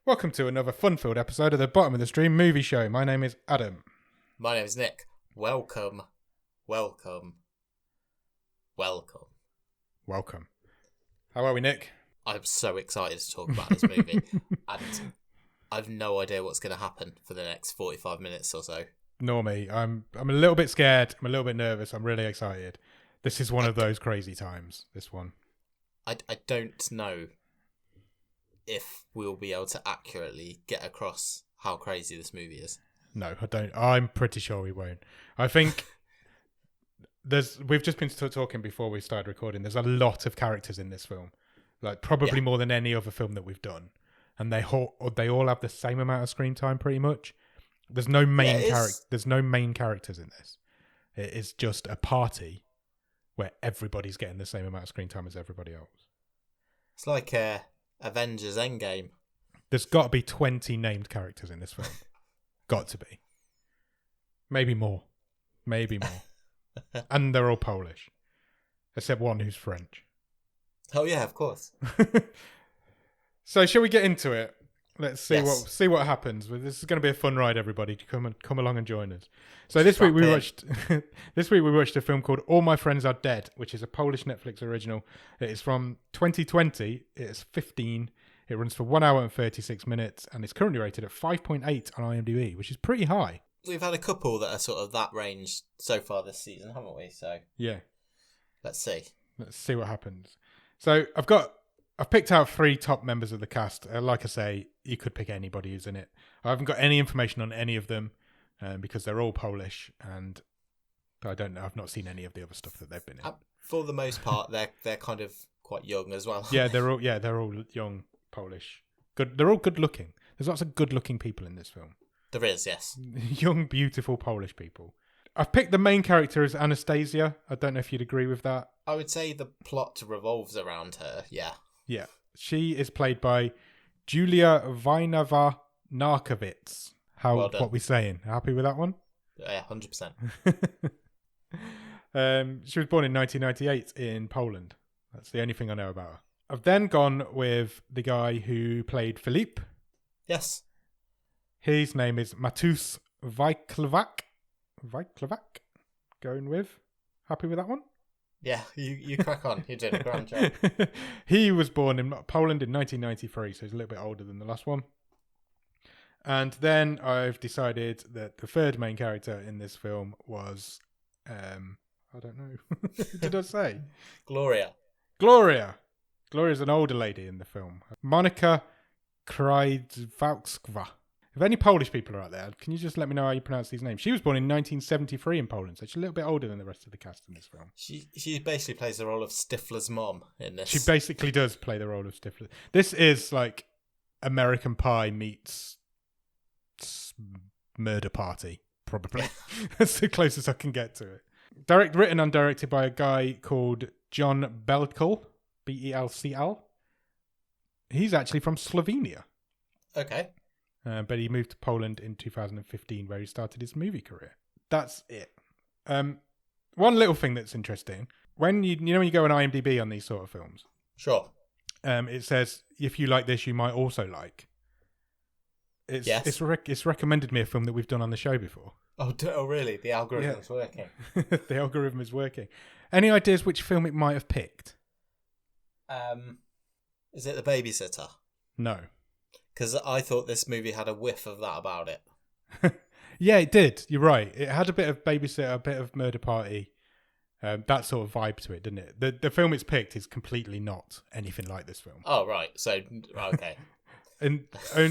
Welcome to another fun-filled episode of the Bottom of the Stream movie show. My name is Adam. My name is Nick. Welcome. How are we, Nick? I'm so excited to talk about this movie. And I've no idea what's going to happen for the next 45 minutes or so. Nor me. I'm a little bit scared. I'm a little bit nervous. I'm really excited. This is one of those crazy times, this one. I don't know if we'll be able to accurately get across how crazy this movie is. No, I don't. I'm pretty sure we won't. I think we've just been talking before we started recording. There's a lot of characters in this film, like probably more than any other film that we've done, and they all have the same amount of screen time, pretty much. There's no main There's no main characters in this. It is just a party where everybody's getting the same amount of screen time as everybody else. It's like Avengers Endgame. There's got to be 20 named characters in this film. Got to be. Maybe more. And they're all Polish. Except one who's French. Oh yeah, of course. So shall we get into it? Let's see Yes. what happens. This is going to be a fun ride, everybody. Come along and join us. So this week we watched a film called All My Friends Are Dead, which is a Polish Netflix original. It is from 2020. It's 15. It runs for 1 hour and 36 minutes, and it's currently rated at 5.8 on IMDb, which is pretty high. We've had a couple that are sort of that range so far this season, haven't we? So Yeah. let's see. Let's see what happens. So I've picked out 3 top members of the cast. Like I say, you could pick anybody who's in it. I haven't got any information on any of them because they're all Polish, and I don't know. I've not seen any of the other stuff that they've been in. For the most part, they're kind of quite young as well. Yeah, they're all young Polish. Good. They're all good looking. There's lots of good looking people in this film. There is, yes. Young, beautiful Polish people. I've picked the main character as Anastasia. I don't know if you'd agree with that. I would say the plot revolves around her, yeah. Yeah. She is played by Julia Vainova Narkovits. Well done. What we saying? Happy with that one? Yeah, 100%. She was born in 1998 in Poland. That's the only thing I know about her. I've then gone with the guy who played Filip. Yes. His name is Matus Wajclawak. Going with. Happy with that one? Yeah, you crack on. You're doing a grand job. He was born in Poland in 1993, so he's a little bit older than the last one. And then I've decided that the third main character in this film was, I don't know, what did I say? Gloria. Gloria's an older lady in the film. Monika Krajewska. If any Polish people are out there, can you just let me know how you pronounce these names? She was born in 1973 in Poland, so she's a little bit older than the rest of the cast in this film. She basically plays the role of Stifler's mom in this. She basically does play the role of Stifler. This is like American Pie meets Murder Party, probably. That's the closest I can get to it. Written and directed by a guy called John Belcl, Belcl. He's actually from Slovenia. Okay. But he moved to Poland in 2015 where he started his movie career. That's it. One little thing that's interesting. When you go on IMDb on these sort of films. Sure. It says, if you like this, you might also like. It's recommended me a film that we've done on the show before. Oh really? The algorithm's working. The algorithm is working. Any ideas which film it might have picked? Is it The Babysitter? No. Because I thought this movie had a whiff of that about it. Yeah, it did. You're right. It had a bit of Babysitter, a bit of Murder Party, that sort of vibe to it, didn't it? The film it's picked is completely not anything like this film. Oh, right. So, okay. And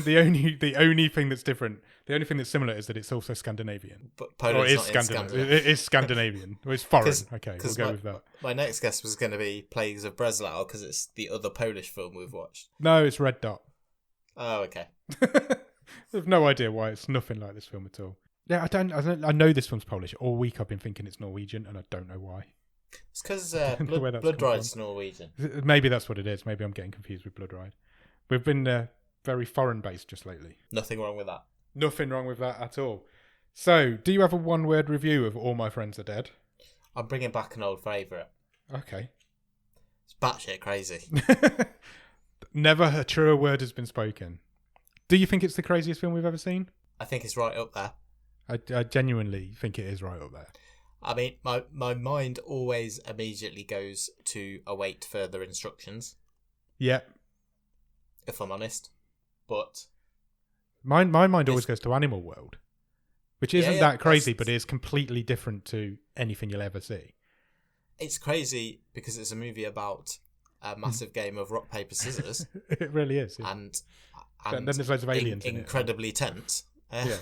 the only thing that's different, the only thing that's similar is that it's also Scandinavian. But Poland's not in Scandinavian. It is Scandinavian. Well, it's foreign. Okay, we'll go with that. My next guess was going to be Plagues of Breslau because it's the other Polish film we've watched. No, it's Red Dot. Oh, okay. I have no idea why. It's nothing like this film at all. Yeah, I know this one's Polish. All week I've been thinking it's Norwegian, and I don't know why. It's because Blood Ride's Norwegian. Maybe that's what it is. Maybe I'm getting confused with Blood Ride. We've been very foreign based just lately. Nothing wrong with that. Nothing wrong with that at all. So, do you have a one-word review of All My Friends Are Dead? I'm bringing back an old favourite. Okay. It's batshit crazy. Never a truer word has been spoken. Do you think it's the craziest film we've ever seen? I think it's right up there. I genuinely think it is right up there. I mean, my mind always immediately goes to await further instructions. Yeah. If I'm honest. But my mind always goes to Animal World, which isn't that crazy, but it is completely different to anything you'll ever see. It's crazy because it's a movie about a massive game of rock, paper, scissors. It really is. Yeah. And then there's loads of aliens in it. Incredibly tense. Yeah.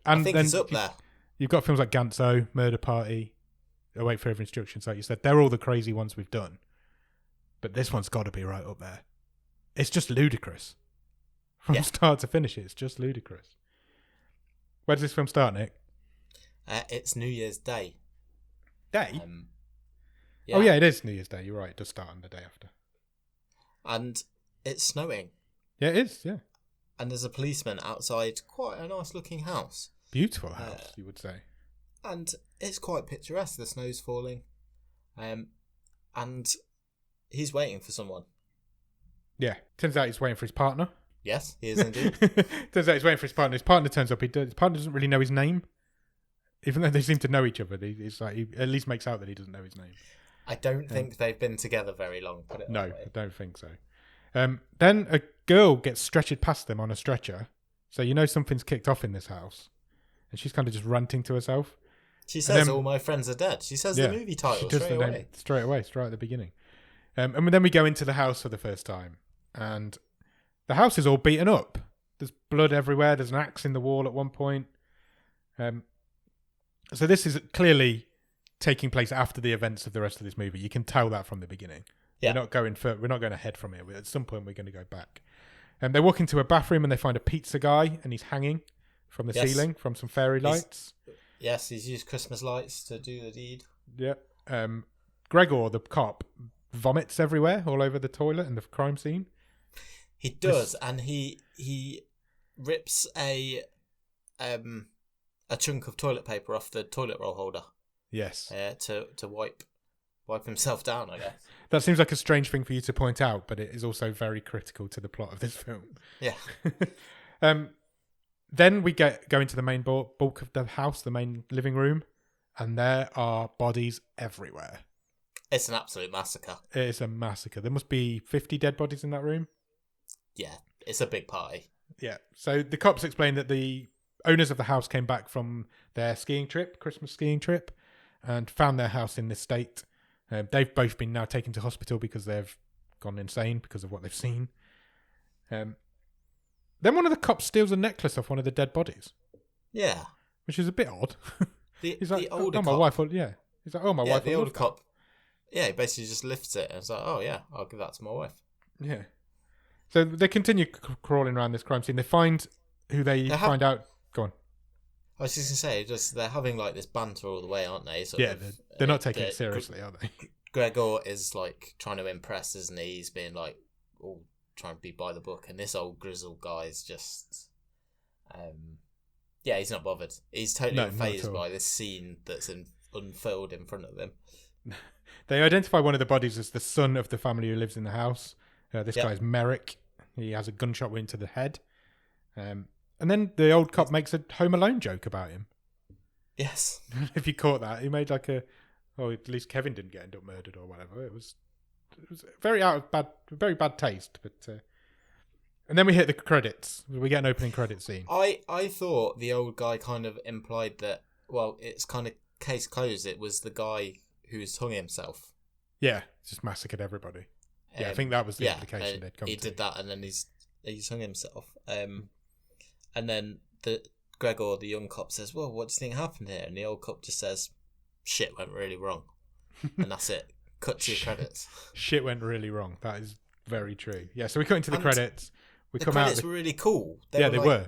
I think it's up there. You've got films like Ganso, Murder Party, Await Further Instructions, like you said. They're all the crazy ones we've done. But this one's got to be right up there. It's just ludicrous. From start to finish, it's just ludicrous. Where does this film start, Nick? It's New Year's Day. Day? Oh, yeah, it is New Year's Day. You're right. It does start on the day after. And it's snowing. Yeah, it is, yeah. And there's a policeman outside quite a nice-looking house. Beautiful house, you would say. And it's quite picturesque. The snow's falling. And he's waiting for someone. Yeah. Turns out he's waiting for his partner. Yes, he is indeed. Turns out he's waiting for his partner. His partner turns up. His partner doesn't really know his name. Even though they seem to know each other, it's like he at least makes out that he doesn't know his name. I don't think they've been together very long. No, I don't think so. Then a girl gets stretchered past them on a stretcher. So you know something's kicked off in this house. And she's kind of just ranting to herself. She says, all my friends are dead. She says the movie title straight away. Straight at the beginning. And then we go into the house for the first time. And the house is all beaten up. There's blood everywhere. There's an axe in the wall at one point. So this is clearly taking place after the events of the rest of this movie. You can tell that from the beginning. Yeah. We're not going ahead from here. At some point, we're going to go back. They walk into a bathroom and they find a pizza guy, and he's hanging from the ceiling from some fairy lights. He's used Christmas lights to do the deed. Yeah. Gregor, the cop, vomits everywhere, all over the toilet and the crime scene. He does, and he rips a chunk of toilet paper off the toilet roll holder. Yes. To wipe himself down, I guess. That seems like a strange thing for you to point out, but it is also very critical to the plot of this film. Yeah. Then we go into the main bulk of the house, the main living room, and there are bodies everywhere. It's an absolute massacre. It is a massacre. There must be 50 dead bodies in that room. Yeah, it's a big party. Yeah. So the cops explain that the owners of the house came back from their Christmas skiing trip, and found their house in this state. They've both been now taken to hospital because they've gone insane because of what they've seen. Then one of the cops steals a necklace off one of the dead bodies. Yeah. Which is a bit odd. He's like, older cop. My wife will, yeah. He's like, my wife will. The older cop. Yeah, he basically just lifts it and it's like, oh yeah, I'll give that to my wife. Yeah. So they continue crawling around this crime scene. They find who find out. Go on. I was just going to say, they're having like this banter all the way, aren't they? They're not taking it seriously, are they? Gregor is like trying to impress, isn't he? He's being like, all trying to be by the book, and this old grizzled guy is just, he's not bothered. He's totally unfazed by this scene that's unfurled in front of him. They identify one of the bodies as the son of the family who lives in the house. This guy's Merrick. He has a gunshot wound to the head. And then the old cop makes a Home Alone joke about him. Yes. If you caught that, he made like at least Kevin didn't end up murdered or whatever. It was very very bad taste. But and then we hit the credits. We get an opening credit scene. I thought the old guy kind of implied that, well, it's kind of case closed. It was the guy who's hung himself. Yeah, just massacred everybody. I think that was the implication they'd come to. He did that, and then he's hung himself. And then Gregor, the young cop, says, well, what do you think happened here? And the old cop just says, shit went really wrong. And that's it. Cut to your credits. Shit went really wrong. That is very true. Yeah, so we cut into the credits. The credits were really cool. They were.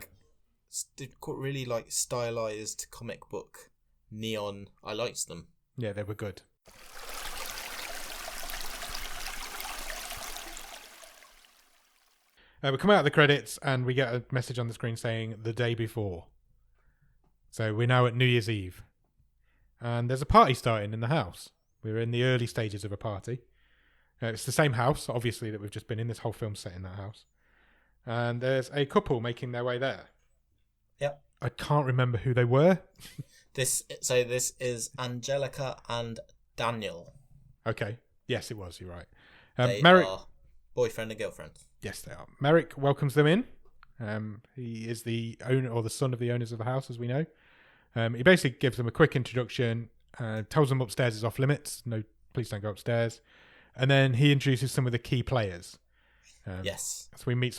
They're really like stylized comic book neon. I liked them. Yeah, they were good. We come out of the credits and we get a message on the screen saying the day before. So we're now at New Year's Eve. And there's a party starting in the house. We're in the early stages of a party. It's the same house, obviously, that we've just been in. This whole film's set in that house. And there's a couple making their way there. Yep. I can't remember who they were. This is Angelica and Daniel. Okay. Yes, it was. You're right. They Merrick, are boyfriend and girlfriend. yes, they are. Merrick welcomes them in. He is the owner or the son of the owners of the house, as we know. He basically gives them a quick introduction, tells them upstairs is off limits. No, please don't go upstairs. And then he introduces some of the key players. Yes. So we meet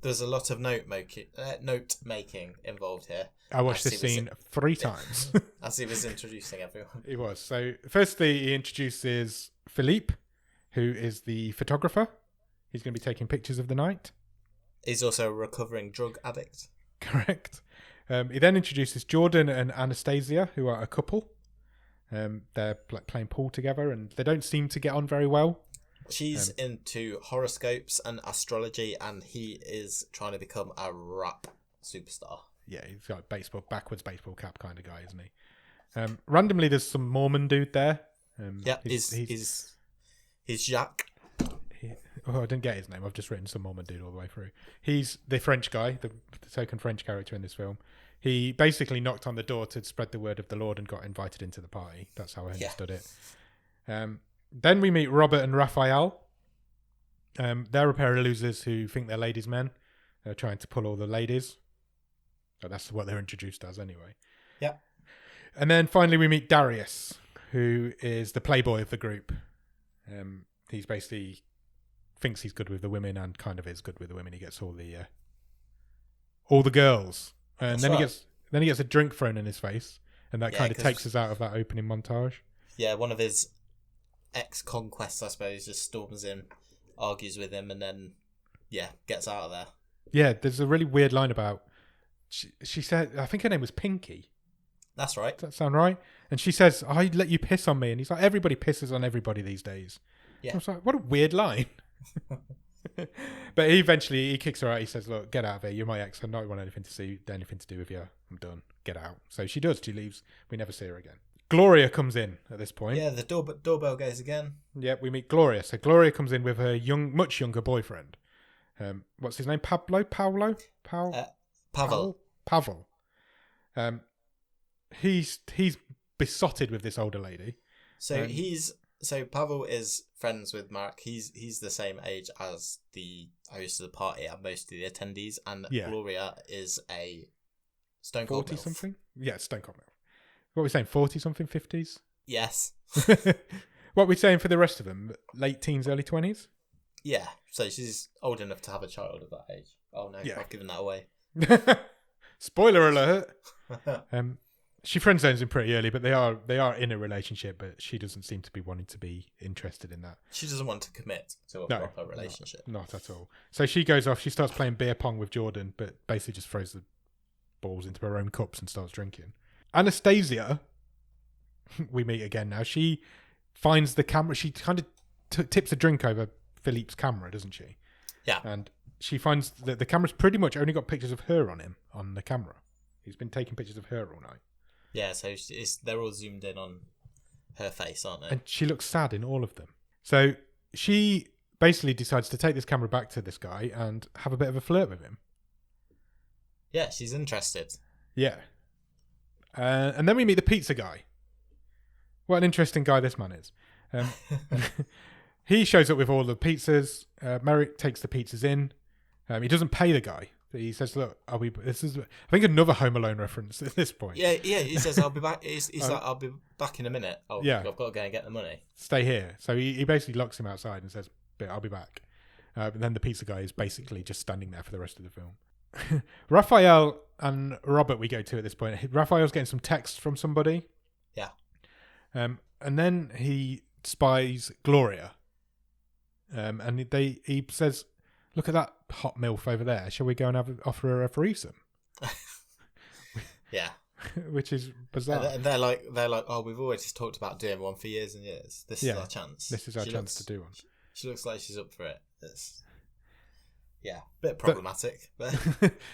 There's a lot of note making involved here. I watched this scene 3 times. As he was introducing everyone. He was. So firstly, he introduces Philippe, who is the photographer. He's going to be taking pictures of the night. He's also a recovering drug addict. Correct. He then introduces Jordan and Anastasia, who are a couple. They're playing pool together, and they don't seem to get on very well. She's into horoscopes and astrology, and he is trying to become a rap superstar. Yeah, he's got a backwards baseball cap kind of guy, isn't he? Randomly, there's some Mormon dude there. He's Jacques. I didn't get his name. I've just written some Mormon dude all the way through. He's the French guy, the token French character in this film. He basically knocked on the door to spread the word of the Lord and got invited into the party. That's how I understood it. Then we meet Robert and Raphael. They're a pair of losers who think they're ladies' men. They're trying to pull all the ladies. So that's what they're introduced as anyway. Yeah. And then finally we meet Darius, who is the playboy of the group. He's basically thinks he's good with the women and kind of is good with the women. He gets all the girls. And then he gets a drink thrown in his face, and that kind of takes us out of that opening montage. Yeah, one of his ex-conquests, I suppose, just storms in, argues with him, and then gets out of there. Yeah, there's a really weird line about she said, I think her name was Pinky. That's right. Does that sound right? And she says, I let you piss on me, and he's like, everybody pisses on everybody these days. Yeah. I was like, what a weird line. But he kicks her out. He says, look, get out of here. You're my ex. I don't want anything to do with you. I'm done. Get out. So she does. She leaves. We never see her again. Gloria comes in at this point. Yeah, the doorbell goes again. Yep, we meet Gloria. So Gloria comes in with her much younger boyfriend. What's his name? Pavel. Pavel. He's besotted with this older lady. So Pavel is friends with Mark. He's the same age as the host of the party and most of the attendees, and Gloria is a stone cold 40 something. Yeah, stone cold milf. What are we saying? 40 something, 50s. Yes. What are we saying for the rest of them? Late teens, early 20s. Yeah. So she's old enough to have a child of that age. Oh no, I've given that away. Spoiler alert. She friend zones him pretty early, but they are in a relationship, but she doesn't seem to be wanting to be interested in that. She doesn't want to commit to a proper relationship. Not at all. So she goes off, she starts playing beer pong with Jordan, but basically just throws the balls into her own cups and starts drinking. Anastasia, we meet again now, she finds the camera, she kind of tips a drink over Philippe's camera, doesn't she? Yeah. And she finds that the camera's pretty much only got pictures of her on him, on the camera. He's been taking pictures of her all night. Yeah, so they're all zoomed in on her face, aren't they? And she looks sad in all of them. So she basically decides to take this camera back to this guy and have a bit of a flirt with him. Yeah, she's interested. Yeah. And then we meet the pizza guy. What an interesting guy this man is. He shows up with all the pizzas. Merrick takes the pizzas in. He doesn't pay the guy. He says, "Look, this is, I think, another Home Alone reference at this point." Yeah. He says, "I'll be back." He's like, "I'll be back in a minute." I've got to go and get the money. Stay here. So he basically locks him outside and says, "I'll be back." And then the pizza guy is basically just standing there for the rest of the film. Raphael and Robert we go to at this point. Raphael's getting some text from somebody. Yeah. And then he spies Gloria. And he says, "Look at that hot MILF over there. Shall we go and offer her a threesome?" Yeah. Which is bizarre. And they're like, "Oh, we've always talked about doing one for years and years. This is our chance. This is our chance to do one." She looks like she's up for it. It's a bit problematic. But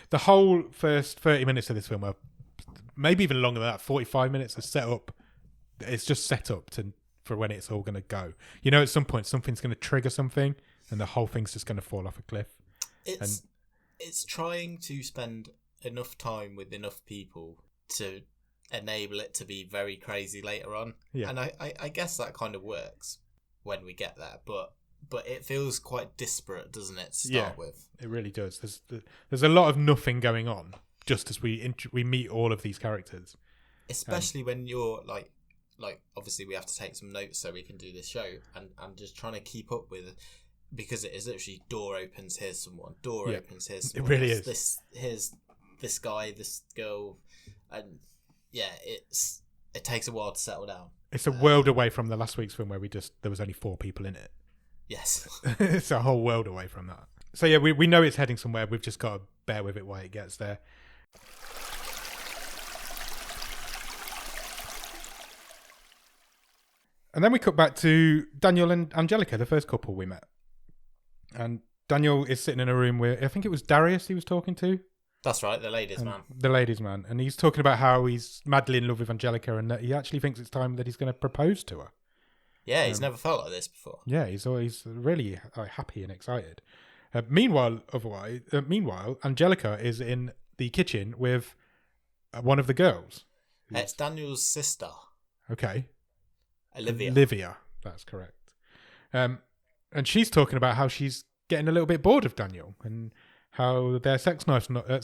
the whole first 30 minutes of this film, maybe even longer than that, 45 minutes, is set up. It's just set up for when it's all going to go. You know, at some point, something's going to trigger something, and the whole thing's just going to fall off a cliff. It's trying to spend enough time with enough people to enable it to be very crazy later on. Yeah. And I guess that kind of works when we get there, but it feels quite disparate, doesn't it, to start with? It really does. There's a lot of nothing going on just as we meet all of these characters. Especially when you're like obviously we have to take some notes so we can do this show, and just trying to keep up with, because it is literally door opens, here's someone, door opens, here's someone. It really is. Here's this guy, this girl, and it takes a while to settle down. It's a world away from the last week's film where there was only 4 people in it. Yes. It's a whole world away from that. So yeah, we know it's heading somewhere. We've just got to bear with it while it gets there. And then we cut back to Daniel and Angelica, the first couple we met. And Daniel is sitting in a room where I think it was Darius he was talking to. That's right, the ladies' man. The ladies' man. And he's talking about how he's madly in love with Angelica and that he actually thinks it's time that he's going to propose to her. Yeah, he's never felt like this before. Yeah, he's always really happy and excited. Meanwhile, Angelica is in the kitchen with one of the girls. It's Daniel's sister. Okay. Olivia, that's correct. And she's talking about how she's getting a little bit bored of Daniel and how their sex life's not very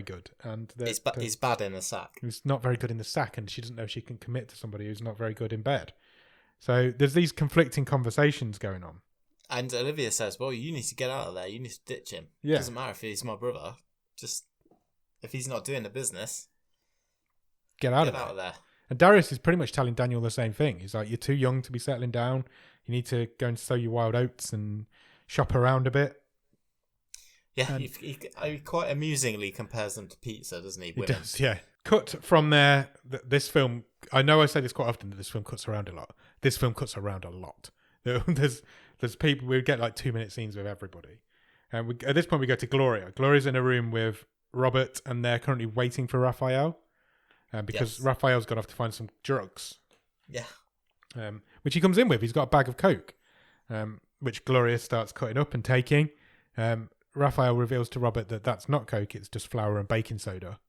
good, and he's bad in the sack. He's not very good in the sack, and she doesn't know she can commit to somebody who's not very good in bed. So there's these conflicting conversations going on. And Olivia says, "Well, you need to get out of there. You need to ditch him. Yeah. It doesn't matter if he's my brother. Just if he's not doing the business, get out of there." And Darius is pretty much telling Daniel the same thing. He's like, "You're too young to be settling down. You need to go and sow your wild oats and shop around a bit." Yeah, he quite amusingly compares them to pizza, doesn't he? He does, yeah. Cut from there. This film, I know I say this quite often, that this film cuts around a lot. This film cuts around a lot. There's people, we get like 2-minute scenes with everybody. And at this point we go to Gloria. Gloria's in a room with Robert and they're currently waiting for Raphael. Because Raphael's gone off to find some drugs. Yeah. Which he comes in with. He's got a bag of Coke. Which Gloria starts cutting up and taking. Raphael reveals to Robert that that's not Coke, it's just flour and baking soda.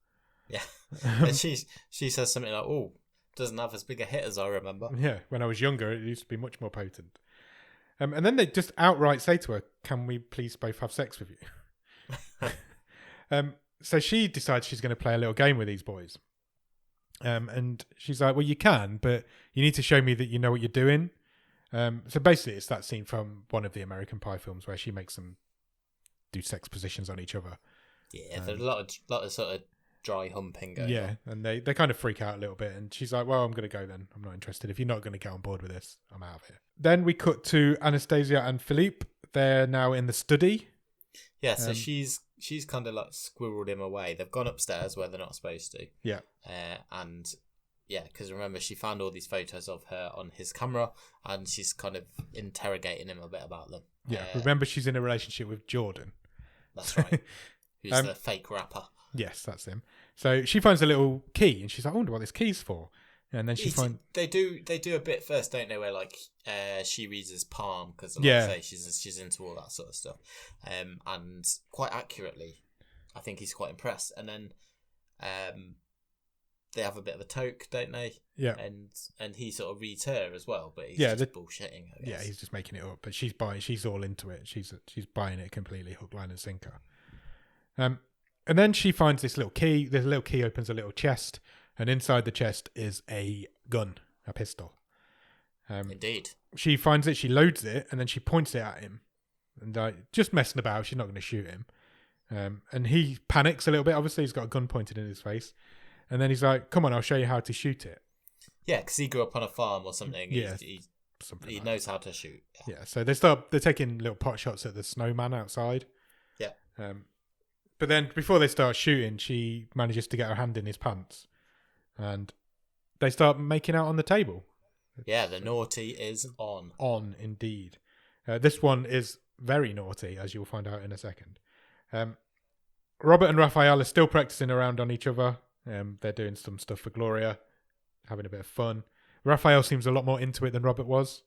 Yeah. And she says something like, "Oh, doesn't have as big a hit as I remember." Yeah, when I was younger, it used to be much more potent. And then they just outright say to her, "Can we please both have sex with you?" So she decides she's going to play a little game with these boys. And she's like, "Well, you can, but you need to show me that you know what you're doing." So basically, it's that scene from one of the American Pie films where she makes them do sex positions on each other. Yeah, there's a lot of sort of dry humping going on. Yeah, and they kind of freak out a little bit. And she's like, "Well, I'm going to go then. I'm not interested. If you're not going to get on board with this, I'm out of here." Then we cut to Anastasia and Philippe. They're now in the study. Yeah, so she's kind of like squirreled him away. They've gone upstairs where they're not supposed to. Yeah. And yeah, because remember, she found all these photos of her on his camera and she's kind of interrogating him a bit about them. Yeah, remember she's in a relationship with Jordan. That's right. Who's the fake rapper. Yes, that's him. So she finds a little key and she's like, "I wonder what this key's for." And then they do a bit first, don't they? Where like she reads his palm because like I say, she's into all that sort of stuff, and quite accurately, I think he's quite impressed. And then they have a bit of a toke, don't they? Yeah. And he sort of reads her as well, but he's just bullshitting, I guess. Yeah, he's just making it up. But she's all into it. She's buying it completely, hook, line, and sinker. And then she finds this little key. This little key opens a little chest. And inside the chest is a gun, a pistol. Indeed. She finds it, she loads it, and then she points it at him. And just messing about, she's not going to shoot him. And he panics a little bit. Obviously, he's got a gun pointed in his face. And then he's like, "Come on, I'll show you how to shoot it." Yeah, because he grew up on a farm or something. Yeah, he knows how to shoot. Yeah, so they're taking little pot shots at the snowman outside. Yeah. But then before they start shooting, she manages to get her hand in his pants. And they start making out on the table. Yeah, the naughty is on. On, indeed. This one is very naughty, as you'll find out in a second. Robert and Raphael are still practicing around on each other. They're doing some stuff for Gloria, having a bit of fun. Raphael seems a lot more into it than Robert was.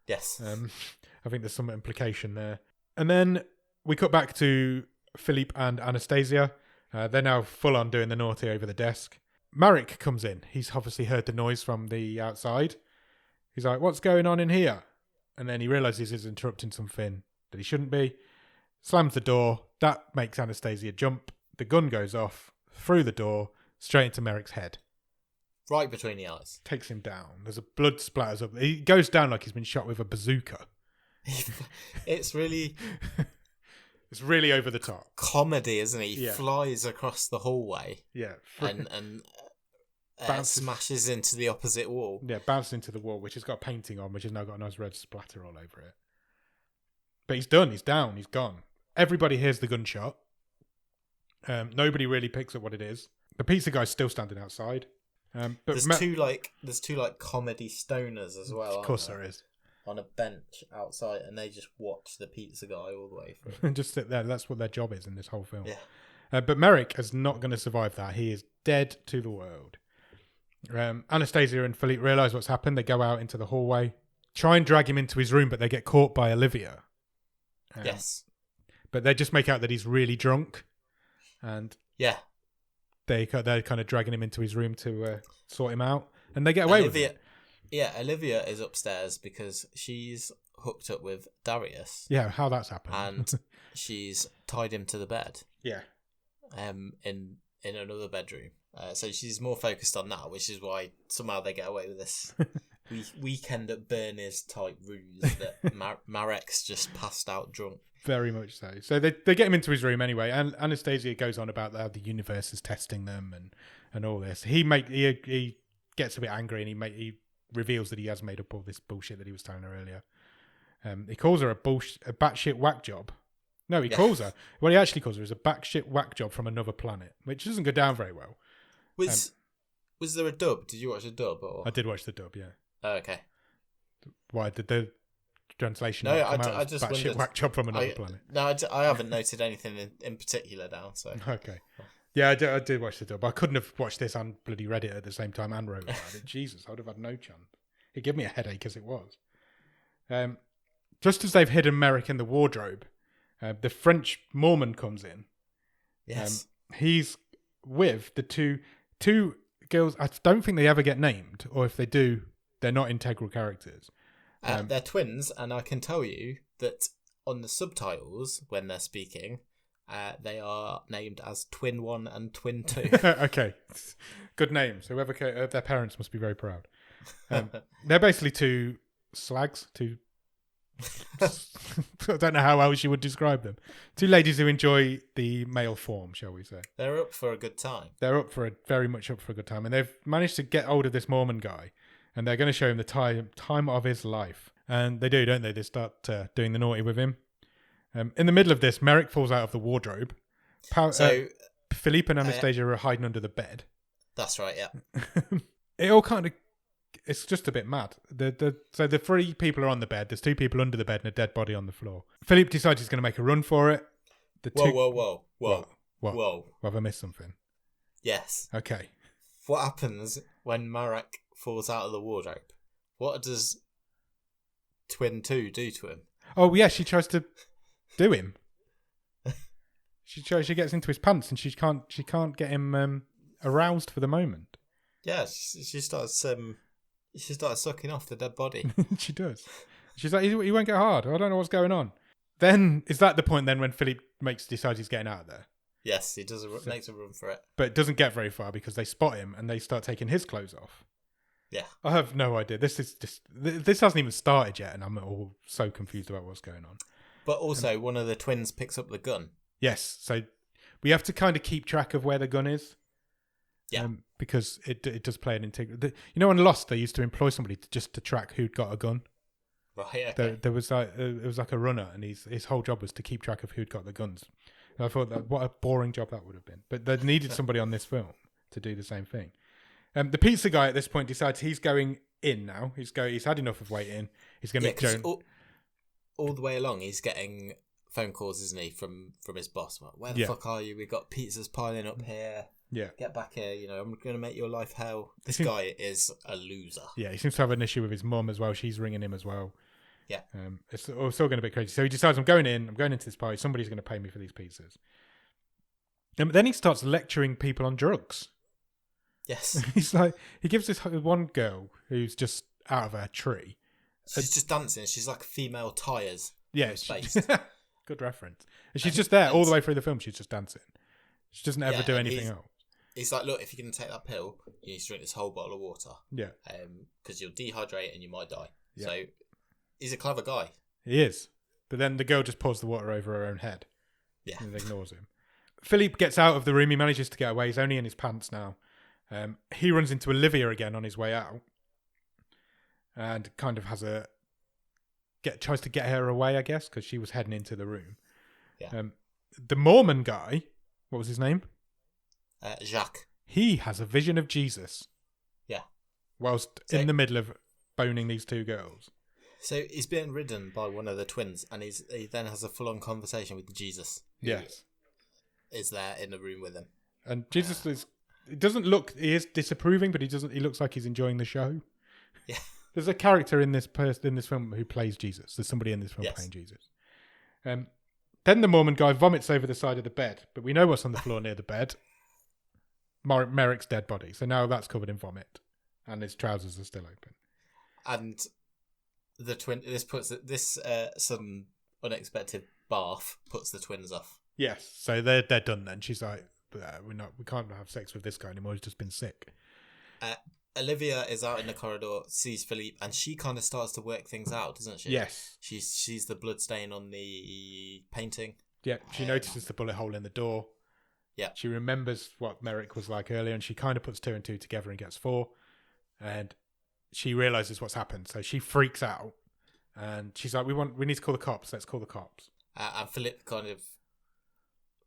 Yes. I think there's some implication there. And then we cut back to Philippe and Anastasia. They're now full on doing the naughty over the desk. Marek comes in. He's obviously heard the noise from the outside. He's like, what's going on in here? And then he realises he's interrupting something that he shouldn't be. Slams the door. That makes Anastasia jump. The gun goes off through the door, straight into Marek's head. Right between the eyes. Takes him down. There's a blood splatters up. He goes down like he's been shot with a bazooka. It's really... It's really over the top. Comedy, isn't it? He flies across the hallway. Yeah. And smashes into the opposite wall. Yeah, bounces into the wall, which has got a painting on, which has now got a nice red splatter all over it. But he's done. He's down. He's gone. Everybody hears the gunshot. Nobody really picks up what it is. The pizza guy's still standing outside. But there's two comedy stoners as well. Of course there is. On a bench outside, and they just watch the pizza guy all the way through. And just sit there. That's what their job is in this whole film. Yeah. But Marek is not going to survive that. He is dead to the world. Anastasia and Philippe realise what's happened. They go out into the hallway, try and drag him into his room, but they get caught by Olivia. Yes. But they just make out that he's really drunk. And they're kind of dragging him into his room to sort him out. And they get away with it. Yeah, Olivia is upstairs because she's hooked up with Darius. Yeah, how that's happened. And she's tied him to the bed. Yeah. In another bedroom. So she's more focused on that, which is why somehow they get away with this weekend at Bernie's type ruse that Marek's just passed out drunk. Very much so. So they get him into his room anyway, and Anastasia goes on about how the universe is testing them and all this. He gets a bit angry, and he reveals that he has made up all this bullshit that he was telling her earlier. He calls her a batshit whack job. No, he calls her. What he actually calls her is a batshit whack job from another planet, which doesn't go down very well. Was there a dub? Did you watch the dub? Or? I did watch the dub, yeah. Oh, okay. Why did the translation no, come out as batshit whack job from another planet? No, I haven't noted anything in particular down. So okay. Yeah, I did watch the dub. I couldn't have watched this and bloody read it at the same time and wrote about it. Jesus, I would have had no chance. It gave me a headache as it was. Just as they've hidden Marek in the wardrobe, the French Mormon comes in. Yes. He's with the two girls. I don't think they ever get named, or if they do, they're not integral characters. They're twins, and I can tell you that on the subtitles, when they're speaking, they are named as Twin 1 and Twin 2. Okay. Good names. Whoever their parents must be very proud. They're basically two slags, I don't know how else you would describe them. Two ladies who enjoy the male form, shall we say. They're up for a good time. They're very much up for a good time. And they've managed to get hold of this Mormon guy. And they're going to show him the time of his life. And they do, don't they? They start doing the naughty with him. In the middle of this, Marek falls out of the wardrobe. Philippe and Anastasia are hiding under the bed. That's right, yeah. It all kind of... It's just a bit mad. So the three people are on the bed. There's two people under the bed and a dead body on the floor. Philippe decides he's going to make a run for it. Whoa. What? Have I missed something? Yes. Okay. What happens when Marek falls out of the wardrobe? What does Twin 2 do to him? Oh, yeah, she tries to do him. She gets into his pants and she can't get him aroused for the moment. Yeah, she starts sucking off the dead body. She does. She's like, he won't get hard. I don't know what's going on. Then, is that the point then when Philippe decides he's getting out of there? Yes, he does makes a run for it. But it doesn't get very far because they spot him and they start taking his clothes off. Yeah. I have no idea. This hasn't even started yet and I'm all so confused about what's going on. But also, one of the twins picks up the gun. Yes, so we have to kind of keep track of where the gun is. Yeah. Because it does play an integral... You know, on Lost, they used to employ somebody just to track who'd got a gun. Right, okay. There was it was like a runner, and his whole job was to keep track of who'd got the guns. And I thought, what a boring job that would have been. But they needed somebody on this film to do the same thing. The pizza guy at this point decides he's going in now. He's had enough of waiting. He's going to go... All the way along, he's getting phone calls, isn't he, from his boss? Like, where the fuck are you? We've got pizzas piling up here. Yeah. Get back here, I'm going to make your life hell. This guy is a loser. Yeah, he seems to have an issue with his mum as well. She's ringing him as well. Yeah. It's all still going a bit crazy. So he decides, I'm going into this party. Somebody's going to pay me for these pizzas. And then he starts lecturing people on drugs. Yes. He's like, he gives this one girl who's just out of her tree. She's just dancing. She's like female tires. Yeah. Space. Good reference. And she's just there all the way through the film. She's just dancing. She doesn't ever do anything else. He's like, look, if you're going to take that pill, you need to drink this whole bottle of water. Yeah. Because you'll dehydrate and you might die. Yeah. So he's a clever guy. He is. But then the girl just pours the water over her own head. Yeah. And ignores him. Philippe gets out of the room. He manages to get away. He's only in his pants now. He runs into Olivia again on his way out. And kind of tries to get her away, I guess, because she was heading into the room. Yeah. The Mormon guy, what was his name? Jacques. He has a vision of Jesus. Yeah. Whilst in the middle of boning these two girls. So he's being ridden by one of the twins, and he then has a full-on conversation with Jesus. Yes. Is there in the room with him. And Jesus he is disapproving, but he looks like he's enjoying the show. Yeah. There's a character in this film who plays Jesus. There's somebody in this film playing Jesus. Then the Mormon guy vomits over the side of the bed, but we know what's on the floor near the bed. Merrick's dead body. So now that's covered in vomit, and his trousers are still open. And the twin. This sudden unexpected bath puts the twins off. Yes, so they're done then. She's like, we can't have sex with this guy anymore. He's just been sick. Olivia is out in the corridor, sees Philippe, and she kind of starts to work things out, doesn't she? Yes. She sees the blood stain on the painting. Yeah, she notices the bullet hole in the door. Yeah. She remembers what Merrick was like earlier, and she kind of puts two and two together and gets four. And she realises what's happened, so she freaks out. And she's like, we need to call the cops. Let's call the cops. And Philippe kind of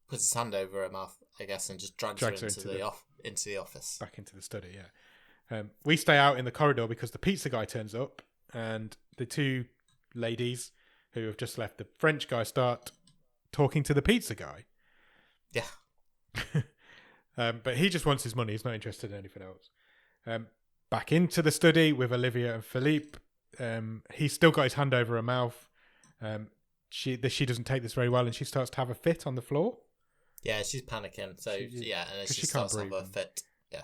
puts his hand over her mouth, I guess, and just drags her into the office. Back into the study, yeah. We stay out in the corridor because the pizza guy turns up, and the two ladies who have just left the French guy start talking to the pizza guy. Yeah. But he just wants his money. He's not interested in anything else. Back into the study with Olivia and Philippe. He's still got his hand over her mouth. She doesn't take this very well, and she starts to have a fit on the floor. Yeah, she's panicking. So and then she starts to have a fit. Yeah.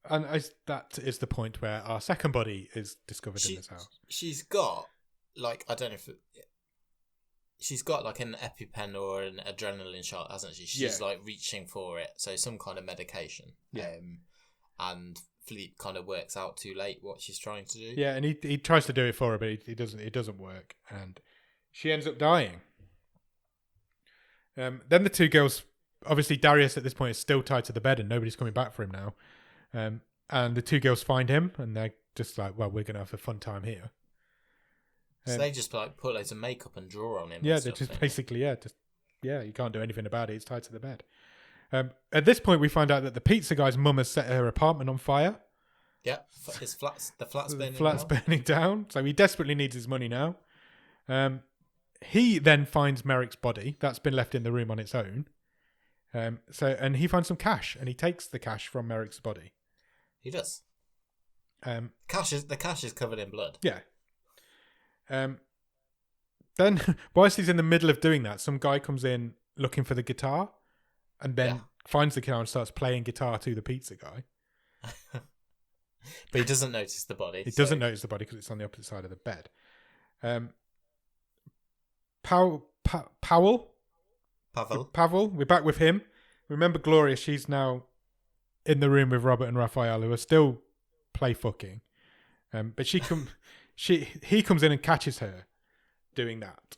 And that is the point where our second body is discovered in this house. She's got, like, I don't know if... She's got, like, an EpiPen or an adrenaline shot, hasn't she? She's, like, reaching for it. So some kind of medication. Yeah. And Philippe kind of works out too late what she's trying to do. Yeah, and he tries to do it for her, but it doesn't work. And she ends up dying. Then the two girls... Obviously, Darius at this point is still tied to the bed and nobody's coming back for him now. And the two girls find him and they're just like, well, we're going to have a fun time here. So they just like put loads of makeup and draw on him. Yeah, they're just basically, you can't do anything about it. It's tied to the bed. At this point, we find out that the pizza guy's mum has set her apartment on fire. Yeah, the flat's burning down. The flat's burning down. So he desperately needs his money now. He then finds Merrick's body. That's been left in the room on its own. And he finds some cash, and he takes the cash from Merrick's body. He does. The cash is covered in blood. Yeah. Then, whilst he's in the middle of doing that, some guy comes in looking for the guitar, and then finds the guitar and starts playing guitar to the pizza guy. But he doesn't notice the body. He doesn't notice the body because it's on the opposite side of the bed. Pavel, we're back with him. Remember Gloria, she's now in the room with Robert and Raphael, who are still play fucking. But he comes in and catches her doing that.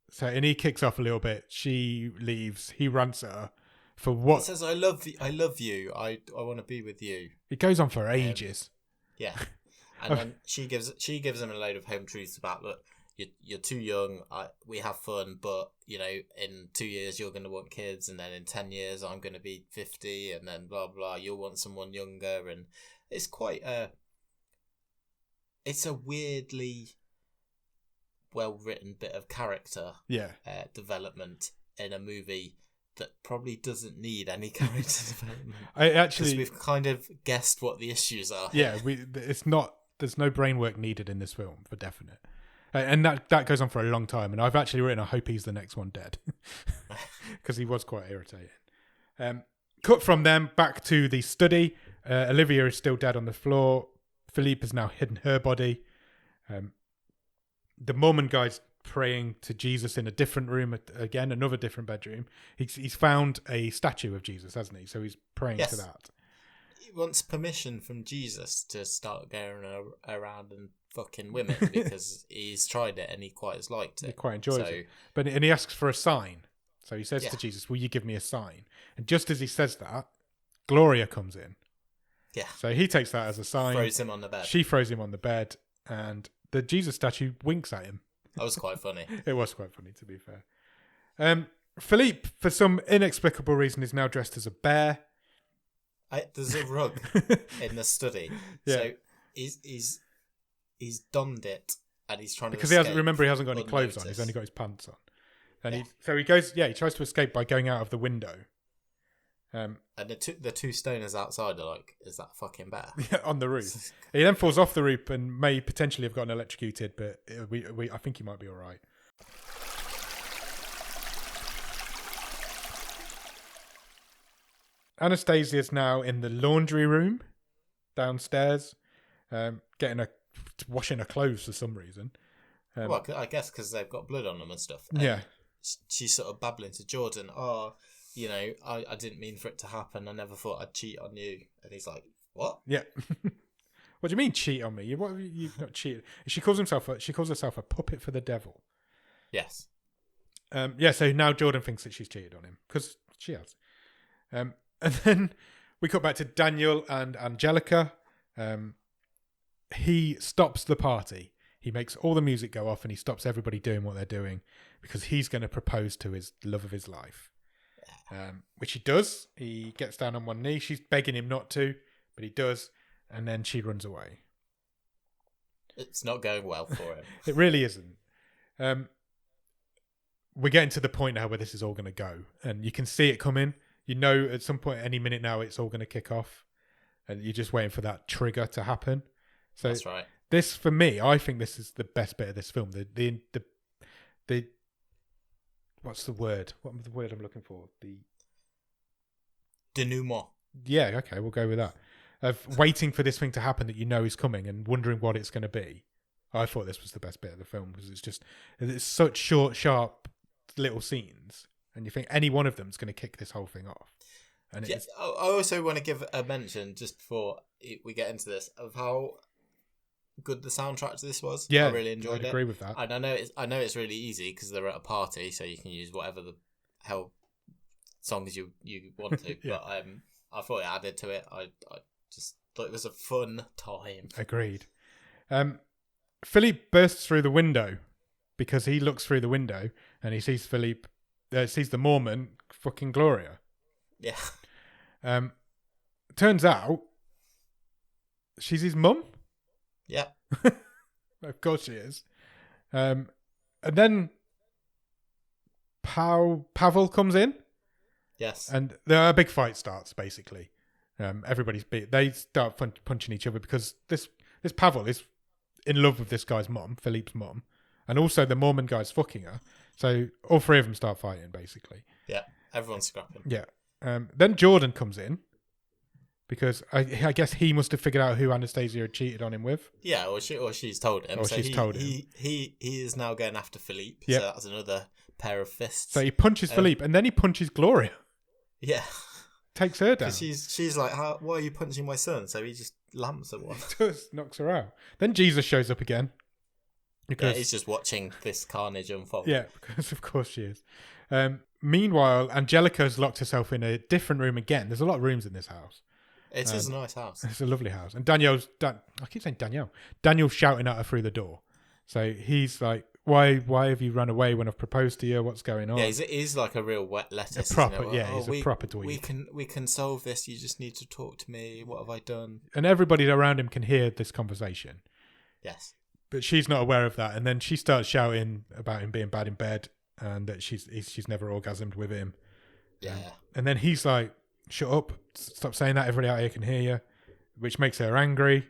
So, and he kicks off a little bit. She leaves. He rants at her for what? He says, I love you. I want to be with you. It goes on for ages. Yeah. And then she gives him a load of home truths about, look, you're too young. We have fun, but in 2 years you're going to want kids, and then in 10 years I'm going to be 50, and then blah blah. You'll want someone younger, and it's quite it's a weirdly well written bit of character development in a movie that probably doesn't need any character development. Because we've kind of guessed what the issues are. Yeah, it's not. There's no brain work needed in this film for definite. And that goes on for a long time. And I've actually written, I hope he's the next one dead. Because he was quite irritating. Cut from them back to the study. Olivia is still dead on the floor. Philippe has now hidden her body. The Mormon guy's praying to Jesus in a different room, again, another different bedroom. He's found a statue of Jesus, hasn't he? So he's praying to that. He wants permission from Jesus to start going around and fucking women because he's tried it and he quite has liked it. He quite enjoys it. And he asks for a sign. So he says to Jesus, will you give me a sign? And just as he says that, Gloria comes in. Yeah. So he takes that as a sign. Throws him on the bed. She throws him on the bed and the Jesus statue winks at him. That was quite funny. It was quite funny, to be fair. Philippe, for some inexplicable reason, is now dressed as a bear. There's a rug in the study. Yeah. So he's donned it and he's trying to escape. Because he hasn't got any clothes on. He's only got his pants on. And he goes, he tries to escape by going out of the window. And the two stoners outside are like, is that fucking bear? Yeah, on the roof. He then falls off the roof and may potentially have gotten electrocuted, but I think he might be all right. Anastasia's now in the laundry room downstairs, washing her clothes for some reason. Well, I guess because they've got blood on them and stuff. Yeah. She's sort of babbling to Jordan, I didn't mean for it to happen. I never thought I'd cheat on you. And he's like, what? Yeah. What do you mean cheat on me? You've not cheated. She calls herself a puppet for the devil. Yes. So now Jordan thinks that she's cheated on him because she has. And then we cut back to Daniel and Angelica. He stops the party. He makes all the music go off and he stops everybody doing what they're doing because he's going to propose to his love of his life. Which he does. He gets down on one knee. She's begging him not to, but he does. And then she runs away. It's not going well for him. It really isn't. We're getting to the point now where this is all going to go. And you can see it coming. You know at some point, any minute now, it's all going to kick off. And you're just waiting for that trigger to happen. So that's right. This, for me, I think this is the best bit of this film. The what's the word? What the word I'm looking for? The denouement. Yeah, okay, we'll go with that. Of waiting for this thing to happen that you know is coming and wondering what it's going to be. I thought this was the best bit of the film because it's such short, sharp little scenes, and you think any one of them is going to kick this whole thing off. And I also want to give a mention just before we get into this of how good the soundtrack to this was. Yeah, I really enjoyed it. I agree with that. And I know it's really easy because they're at a party, so you can use whatever the hell songs you want to. Yeah. But I thought it added to it. I just thought it was a fun time. Agreed. Philippe bursts through the window because he looks through the window and he sees sees the Mormon fucking Gloria. Yeah. Turns out she's his mum. Yeah. Of course she is. And then Pavel comes in. Yes. And a big fight starts, basically. They start punching each other because this Pavel is in love with this guy's mum, Philippe's mum, and also the Mormon guy's fucking her. So all three of them start fighting, basically. Yeah, everyone's scrapping. Yeah. Then Jordan comes in because I guess he must have figured out who Anastasia had cheated on him with. Yeah, or she's told him. Told him. He is now going after Philippe. Yep. So that's another pair of fists. So he punches Philippe and then he punches Gloria. Yeah. Takes her down. She's like, why are you punching my son? So he just lamps at one. Just knocks her out. Then Jesus shows up again. Because, he's just watching this carnage unfold. Yeah, because of course she is. Meanwhile, Angelica's locked herself in a different room again. There's a lot of rooms in this house. It is a nice house. It's a lovely house. And I keep saying Danielle. Daniel's shouting at her through the door. So he's like, why have you run away when I've proposed to you? What's going on? Yeah, he's like a real wet lettuce. He's a proper dweeb. We can solve this. You just need to talk to me. What have I done? And everybody around him can hear this conversation. Yes. But she's not aware of that. And then she starts shouting about him being bad in bed and that she's never orgasmed with him. Yeah. And then he's like, shut up. Stop saying that. Everybody out here can hear you. Which makes her angry.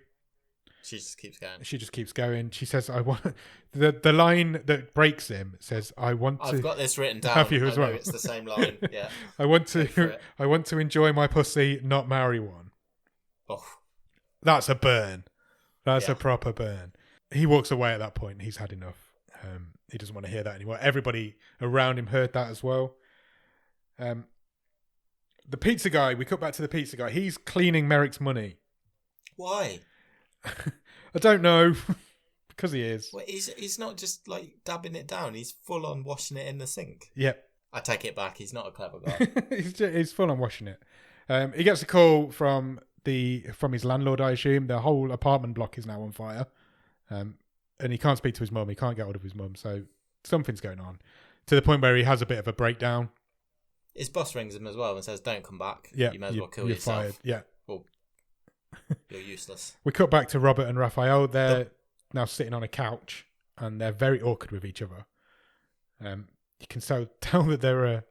She just keeps going. She just keeps going. She says, "I want." The line that breaks him says, "I want to." I've got this written down. Have you as I know well? it's the same line. Yeah. I want to. I want to enjoy my pussy, not marry one. Oh. That's a burn. That's Yeah. a proper burn. He walks away at that point. He's had enough. He doesn't want to hear that anymore. Everybody around him heard that as well. The pizza guy. We cut back to the pizza guy. He's cleaning Merrick's money. Why? I don't know. Because he is. Well, he's not just like dabbing it down. He's full on washing it in the sink. Yep. I take it back. He's not a clever guy. he's full on washing it. He gets a call from his landlord, I assume. The whole apartment block is now on fire. And he can't speak to his mum. He can't get hold of his mum. So something's going on. To the point where he has a bit of a breakdown. His boss rings him as well and says, "Don't come back. Yeah, you may as well kill you're yourself. Fired. Yeah. Well, you're useless." We cut back to Robert and Raphael. They're now sitting on a couch and they're very awkward with each other. You can tell that there are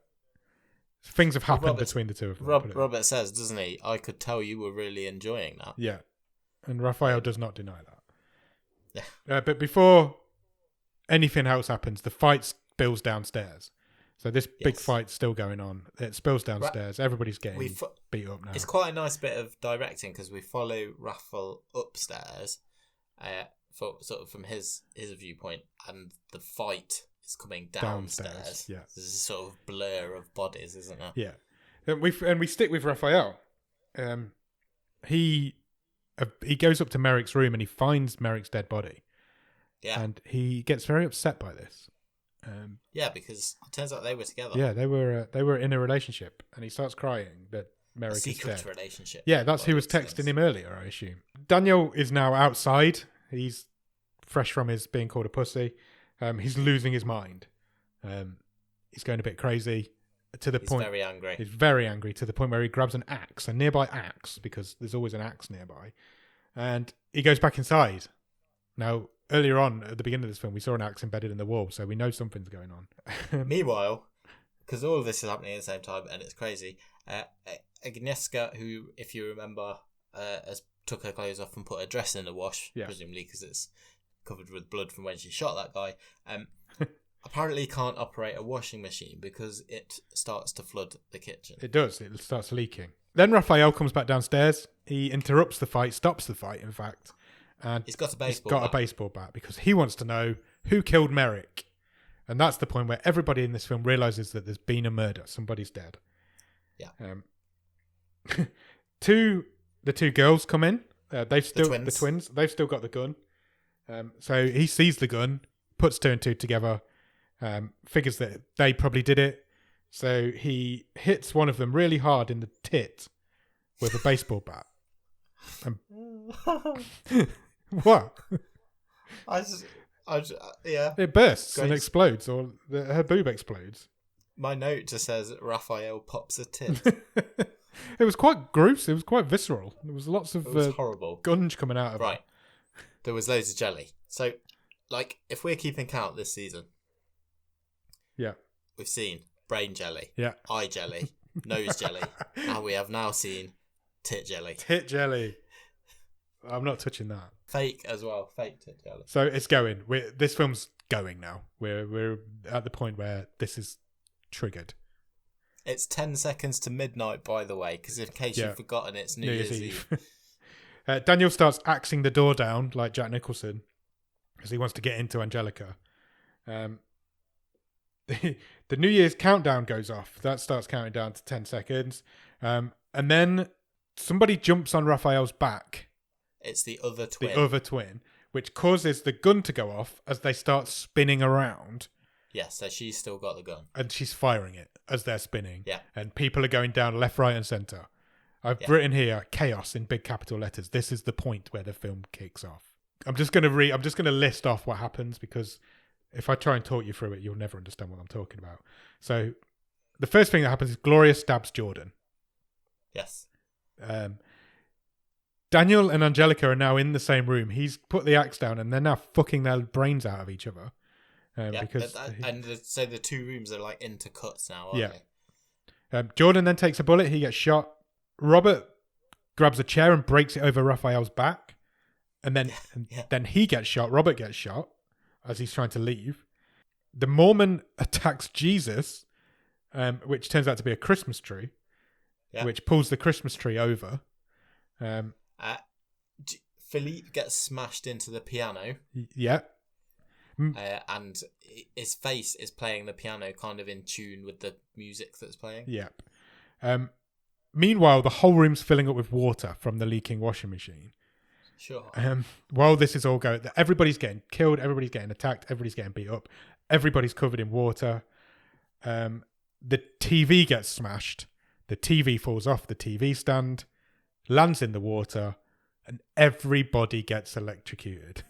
things have happened between the two of them. Robert says, doesn't he? "I could tell you were really enjoying that." Yeah. And Raphael does not deny that. Yeah. But before anything else happens, the fight spills downstairs. So this big fight's still going on. It spills downstairs. Everybody's getting beat up now. It's quite a nice bit of directing because we follow Raphael upstairs, from his viewpoint, and the fight is coming downstairs. Yeah, there's a sort of blur of bodies, isn't there? Yeah, and we stick with Raphael. He goes up to Merrick's room and he finds Merrick's dead body. Yeah, and he gets very upset by this. Because it turns out they were together. Yeah, they were in a relationship, and he starts crying that Merrick is dead. A secret relationship. Yeah, that's who was texting him earlier, I assume. Daniel is now outside. He's fresh from his being called a pussy. He's losing his mind. He's going a bit crazy to the point. He's very angry. He's very angry to the point where he grabs an axe, a nearby axe, because there's always an axe nearby, and he goes back inside. Now, earlier on, at the beginning of this film, we saw an axe embedded in the wall, so we know something's going on. Meanwhile, because all of this is happening at the same time, and it's crazy, Agnieszka, who, if you remember, has took her clothes off and put her dress in the wash, presumably because it's covered with blood from when she shot that guy, apparently can't operate a washing machine because it starts to flood the kitchen. It does. It starts leaking. Then Raphael comes back downstairs. He interrupts the fight, stops the fight, in fact. And he's got a baseball bat because he wants to know who killed Merrick. And that's the point where everybody in this film realizes that there's been a murder. Somebody's dead. Yeah. The two girls come in. The twins. They've still got the gun. So he sees the gun, puts two and two together, figures that they probably did it. So he hits one of them really hard in the tit with a baseball bat. What? Yeah. It bursts and explodes, or her boob explodes. My note just says Raphael pops a tit. It was quite gross. It was quite visceral. There was lots of horrible gunge coming out of it. Right. There was loads of jelly. So, if we're keeping count this season, we've seen brain jelly, eye jelly, nose jelly, and we have now seen tit jelly. Tit jelly. I'm not touching that. Fake as well. Fake tit jelly. So it's going. This film's going now. We're at the point where this is triggered. It's 10 seconds to midnight, by the way, because in case you've forgotten, it's New Year's Eve. Daniel starts axing the door down like Jack Nicholson because he wants to get into Angelica. The New Year's countdown goes off. That starts counting down to 10 seconds. And then somebody jumps on Raphael's back. It's the other twin. The other twin, which causes the gun to go off as they start spinning around. Yes, so she's still got the gun. And she's firing it as they're spinning. Yeah. And people are going down left, right, and centre. I've written here chaos in big capital letters. This is the point where the film kicks off. I'm just going to list off what happens, because if I try and talk you through it, you'll never understand what I'm talking about. So the first thing that happens is Gloria stabs Jordan. Yes. Daniel and Angelica are now in the same room. He's put the axe down and they're now fucking their brains out of each other. So the two rooms are intercuts now, aren't they? Jordan then takes a bullet. He gets shot. Robert grabs a chair and breaks it over Raphael's back. And then Yeah. then he gets shot. Robert gets shot as he's trying to leave. The Mormon attacks Jesus, which turns out to be a Christmas tree, which pulls the Christmas tree over. Philippe gets smashed into the piano. Yeah. And his face is playing the piano kind of in tune with the music that's playing. Yeah. Meanwhile, the whole room's filling up with water from the leaking washing machine. Sure. While this is all going, everybody's getting killed, everybody's getting attacked, everybody's getting beat up, everybody's covered in water. The TV gets smashed. The TV falls off the TV stand, lands in the water, and everybody gets electrocuted.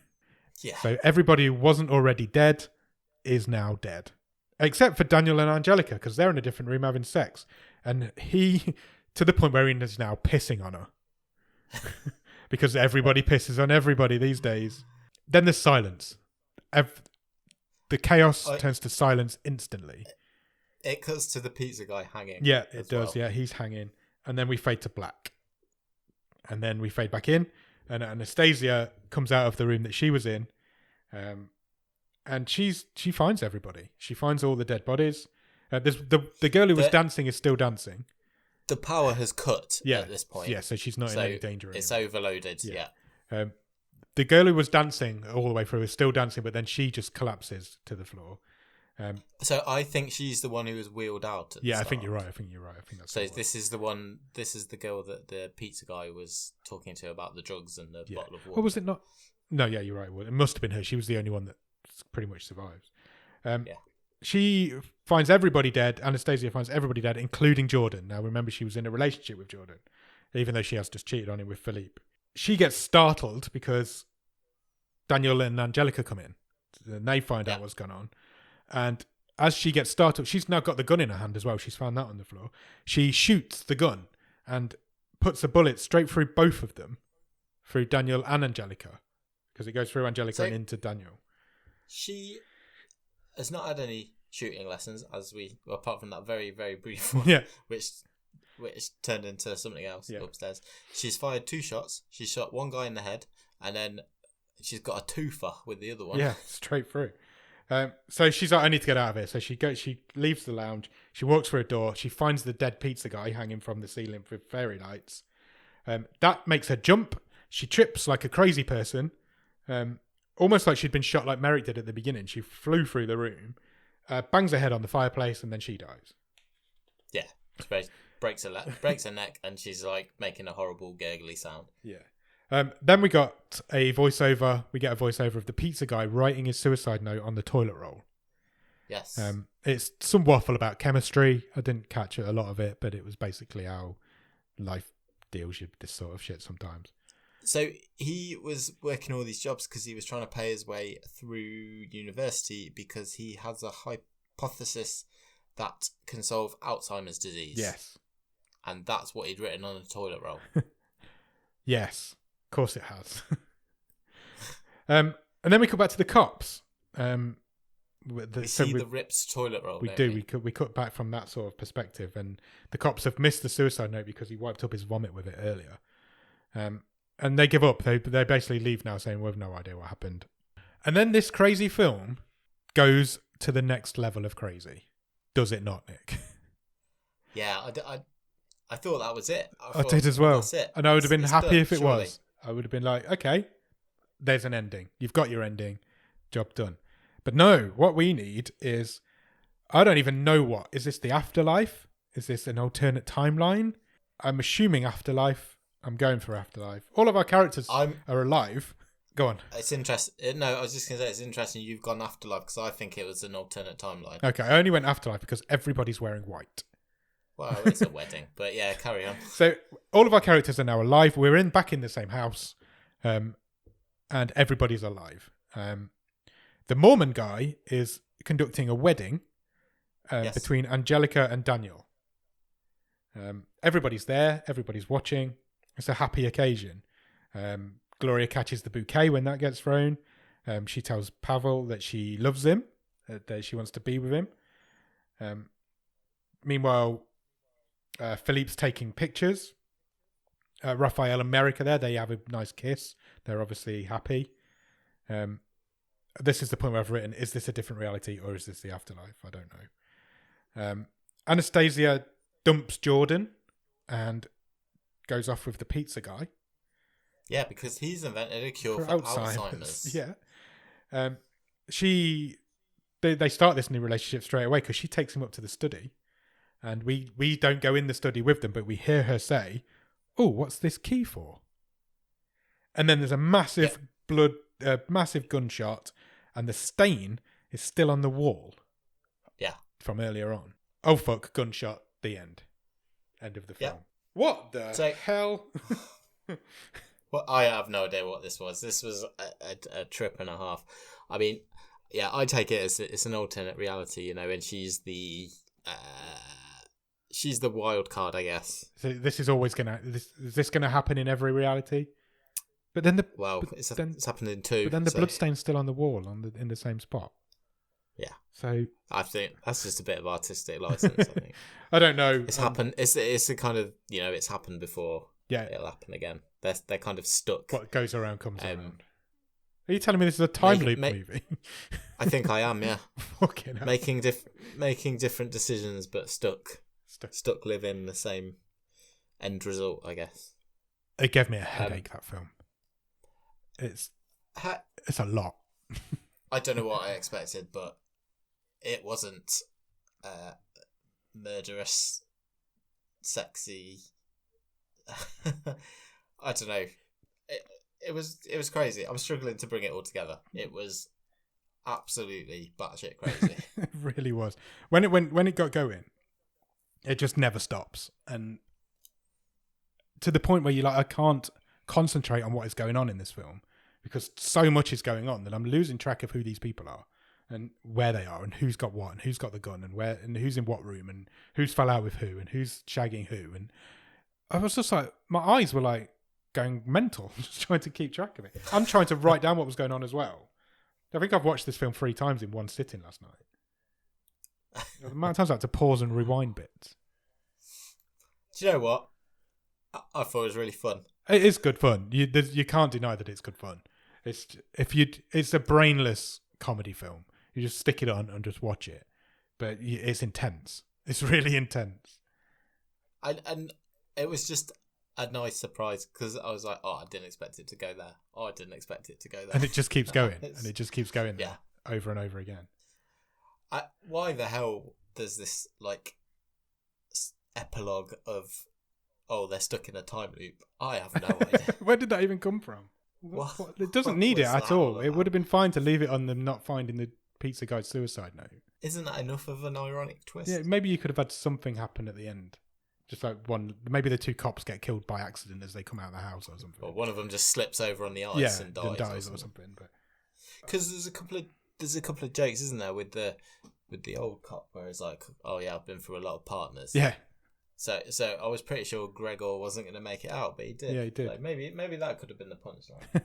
Yeah. So everybody who wasn't already dead is now dead. Except for Daniel and Angelica, because they're in a different room having sex. And he, to the point where he is now pissing on her. Because everybody pisses on everybody these days. Then there's silence. The chaos turns to silence instantly. It cuts to the pizza guy hanging. Yeah, it does. Well. Yeah, he's hanging. And then we fade to black. And then we fade back in. And Anastasia comes out of the room that she was in. And she finds everybody. She finds all the dead bodies. The girl who was dancing is still dancing. The power has cut at this point. Yeah, so she's not in any danger anymore. It's overloaded, yeah. The girl who was dancing all the way through is still dancing, but then she just collapses to the floor. So I think she's the one who was wheeled out at the start. I think you're right. I think that's so this is the one. This is the girl that the pizza guy was talking to about the drugs and the bottle of water. Or was it not? No, yeah, you're right. Well, it must have been her. She was the only one that pretty much survives. She finds everybody dead. Anastasia finds everybody dead, including Jordan. Now, remember, she was in a relationship with Jordan, even though she has just cheated on him with Philippe. She gets startled because Daniel and Angelica come in. And they find out what's going on. And as she gets startled, she's now got the gun in her hand as well. She's found that on the floor. She shoots the gun and puts a bullet straight through both of them, through Daniel and Angelica, because it goes through Angelica and into Daniel. She has not had any shooting lessons, apart from that very, very brief one, which turned into something else upstairs. She's fired 2 shots. She shot one guy in the head, and then she's got a twofer with the other one. Yeah, straight through. So she's like, I need to get out of here. So she leaves the lounge. She walks through a door. She finds the dead pizza guy hanging from the ceiling with fairy lights. That makes her jump. She trips like a crazy person. Almost like she'd been shot like Merrick did at the beginning. She flew through the room, bangs her head on the fireplace, and then she dies. Yeah, breaks her neck, and she's like making a horrible gurgly sound. Yeah. Then we got a voiceover. We get a voiceover of the pizza guy writing his suicide note on the toilet roll. Yes. It's some waffle about chemistry. I didn't catch a lot of it, but it was basically how life deals with this sort of shit sometimes. So he was working all these jobs because he was trying to pay his way through university because he has a hypothesis that can solve Alzheimer's disease. Yes. And that's what he'd written on a toilet roll. Yes. Of course it has. And then we come back to the cops. We see the Rips toilet roll. We do. We cut back from that sort of perspective, and the cops have missed the suicide note because he wiped up his vomit with it earlier. And they give up. They basically leave now, saying we have no idea what happened. And then this crazy film goes to the next level of crazy. Does it not, Nick? Yeah, I thought that was it. I did as well. That's it. And I would have been happy done, if it surely. was. I would have been like, okay, there's an ending. You've got your ending. Job done. But no, what we need is, I don't even know what. Is this the afterlife? Is this an alternate timeline? I'm assuming afterlife. I'm going for afterlife. All of our characters are alive. Go on. It's interesting. No, I was just going to say, it's interesting you've gone afterlife because I think it was an alternate timeline. Okay, I only went afterlife because everybody's wearing white. Well, it's a wedding, but yeah, carry on. So all of our characters are now alive. We're back in the same house, and everybody's alive. The Mormon guy is conducting a wedding between Angelica and Daniel. Everybody's there. Everybody's watching. It's a happy occasion. Gloria catches the bouquet when that gets thrown. She tells Pavel that she loves him, that she wants to be with him. Meanwhile, Philippe's taking pictures Raphael and America there. They have a nice kiss. They're obviously happy. This is the point where I've written, is this a different reality or is this the afterlife? I don't know. Anastasia dumps Jordan and goes off with the pizza guy. Yeah, because he's invented a cure for Alzheimer's. Yeah. They start this new relationship straight away because she takes him up to the study, and we don't go in the study with them, but we hear her say, "Oh, what's this key for?" And then there's a massive massive gunshot, and the stain is still on the wall. Yeah, from earlier on. Oh fuck! Gunshot. The end. End of the film. Yeah. What the hell? Well, I have no idea what this was. This was a trip and a half. I mean, yeah, I take it as it's an alternate reality, you know, and she's the wild card, I guess. So this is always is this gonna happen in every reality? But then it's happened in two. But then the bloodstain's still on the wall in the same spot. Yeah. So I think that's just a bit of artistic license. I think. I don't know. It's happened. It's the kind of, you know, it's happened before. Yeah. It'll happen again. They're kind of stuck. What goes around comes around. Are you telling me this is a time loop movie? I think I am. Yeah. Fucking hell. Making different decisions, but stuck living the same end result, I guess. It gave me a headache, that film. It's a lot. I don't know what I expected, but it wasn't murderous, sexy. I don't know. It was crazy. I'm struggling to bring it all together. It was absolutely batshit crazy. It really was. When it got going, it just never stops, and to the point where I can't concentrate on what is going on in this film because so much is going on that I'm losing track of who these people are and where they are and who's got what and who's got the gun and who's in what room and who's fell out with who and who's shagging who. And I was just like, my eyes were like going mental, just trying to keep track of it. I'm trying to write down what was going on as well. I think I've watched this film 3 times in one sitting last night. The amount of times I had to pause and rewind bits. Do you know what? I thought it was really fun. It is good fun. You can't deny that it's good fun. It's a brainless comedy film. You just stick it on and just watch it, but it's intense. It's really intense. And it was just a nice surprise because I was like, oh, I didn't expect it to go there. Oh, I didn't expect it to go there. And it just keeps going. And it just keeps going there over and over again. Why the hell does this like epilogue of, oh, they're stuck in a time loop? I have no idea. Where did that even come from? What? It doesn't need it at all. It would have been fine to leave it on them not finding the pizza guy's suicide note. Isn't that enough of an ironic twist? Yeah, maybe you could have had something happen at the end. Just like maybe the 2 cops get killed by accident as they come out of the house or something. Or one of them just slips over on the ice and dies or something. Because there's a couple of jokes, isn't there, with the old cop where it's like, oh yeah, I've been through a lot of partners. Yeah. So I was pretty sure Gregor wasn't going to make it out, but he did. Yeah, he did. So maybe that could have been the punchline.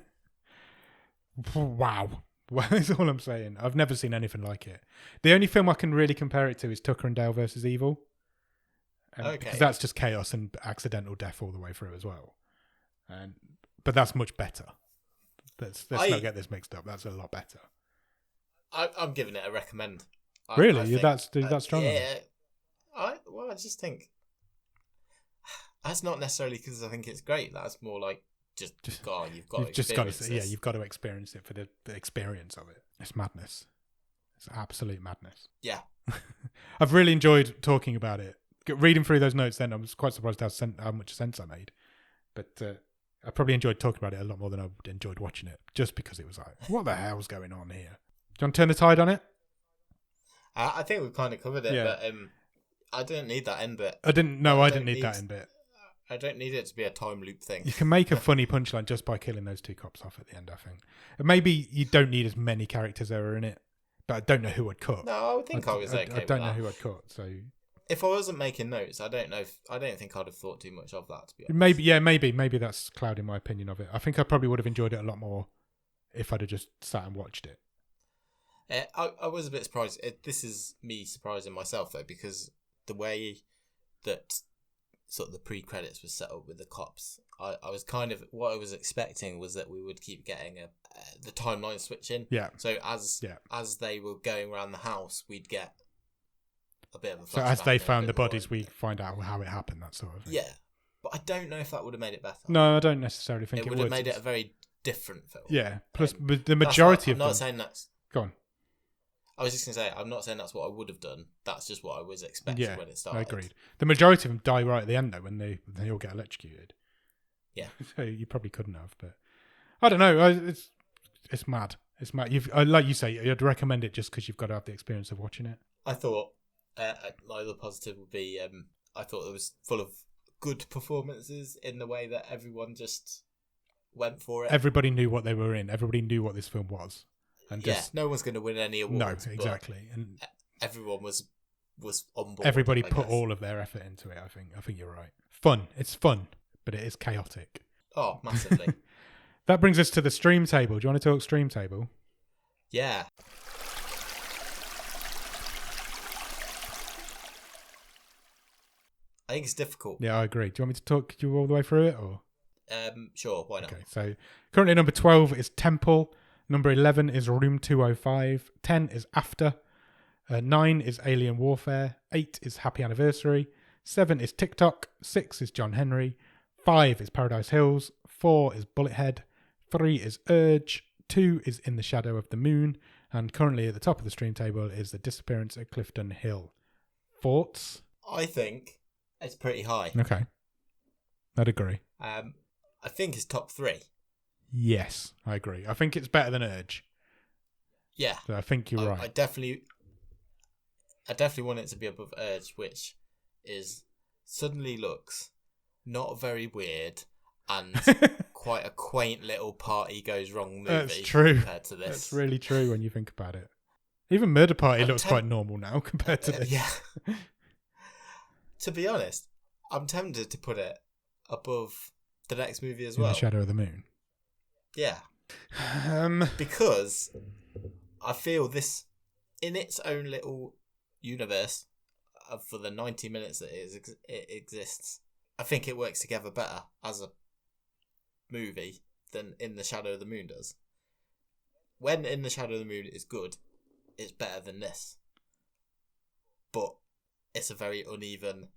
Wow. Well, that's all I'm saying. I've never seen anything like it. The only film I can really compare it to is Tucker and Dale versus Evil. Okay. Because that's just chaos and accidental death all the way through as well. But that's much better. Let's not get this mixed up. That's a lot better. I'm giving it a recommend. Really? I think, that's strong? Yeah. I just think that's not necessarily because I think it's great. That's more like you've got to experience this. You've got to experience it for the experience of it. It's madness. It's absolute madness. Yeah. I've really enjoyed talking about it. Reading through those notes then, I was quite surprised how much sense I made. But I probably enjoyed talking about it a lot more than I enjoyed watching it, just because it was like, what the hell's going on here? Do you want to turn the tide on it? I think we've kind of covered it, but I didn't need that end bit. I didn't need that end bit. I don't need it to be a time loop thing. You can make a funny punchline just by killing those 2 cops off at the end, I think. And maybe you don't need as many characters that are in it, but I don't know who I'd cut. No, I would think I was okay with that. I don't know who I'd cut, so... If I wasn't making notes, I don't think I'd have thought too much of that, to be honest. Maybe that's clouding my opinion of it. I think I probably would have enjoyed it a lot more if I'd have just sat and watched it. I was a bit surprised. This is me surprising myself, though, because the way that sort of the pre-credits was set up with the cops, I was kind of, what I was expecting was that we would keep getting the timeline switching. Yeah. So as they were going around the house, we'd get a bit of a flashback. So as they and a found bit the more bodies, in we depth. find out how it happened, that sort of thing. Yeah. But I don't know if that would have made it better. No, I don't necessarily think It would have made it a very different film. Yeah. Plus, the That's majority I'm of not them... saying that's... Go on. I was just going to say, I'm not saying that's what I would have done. That's just what I was expecting when it started. I agreed. The majority of them die right at the end, though, when they all get electrocuted. Yeah. So you probably couldn't have, but... I don't know. It's mad. It's mad. Like you say, you'd recommend it just because you've got to have the experience of watching it. I thought my other positive would be I thought it was full of good performances in the way that everyone just went for it. Everybody knew what they were in. Everybody knew what this film was. And no one's going to win any awards. No, exactly. And everyone was on board. Everybody put all of their effort into it. I think you're right. Fun. It's fun, but it is chaotic. Oh, massively. That brings us to the stream table. Do you want to talk stream table? Yeah. I think it's difficult. Yeah, I agree. Do you want me to talk you all the way through it, or? Sure, why not? Okay, so currently number 12 is Temple. Number 11 is Room 205. 10 is After. 9 is Alien Warfare. 8 is Happy Anniversary. 7 is TikTok. 6 is John Henry. 5 is Paradise Hills. 4 is Bullethead. 3 is Urge. 2 is In the Shadow of the Moon. And currently at the top of the stream table is The Disappearance at Clifton Hill. Thoughts? I think it's pretty high. Okay. I'd agree. I think it's top 3. Yes, I agree. I think it's better than Urge. Yeah. So I think you're right. I definitely want it to be above Urge, which is suddenly looks not very weird and quite a quaint little party goes wrong movie. That's true. Compared to this. That's really true when you think about it. Even Murder Party looks quite normal now compared to this. Yeah. To be honest, I'm tempted to put it above the next movie as well. In the Shadow of the Moon. Yeah. Because I feel this, in its own little universe, for the 90 minutes that it exists, I think it works together better as a movie than In the Shadow of the Moon does. When In the Shadow of the Moon is good, it's better than this. But it's a very uneven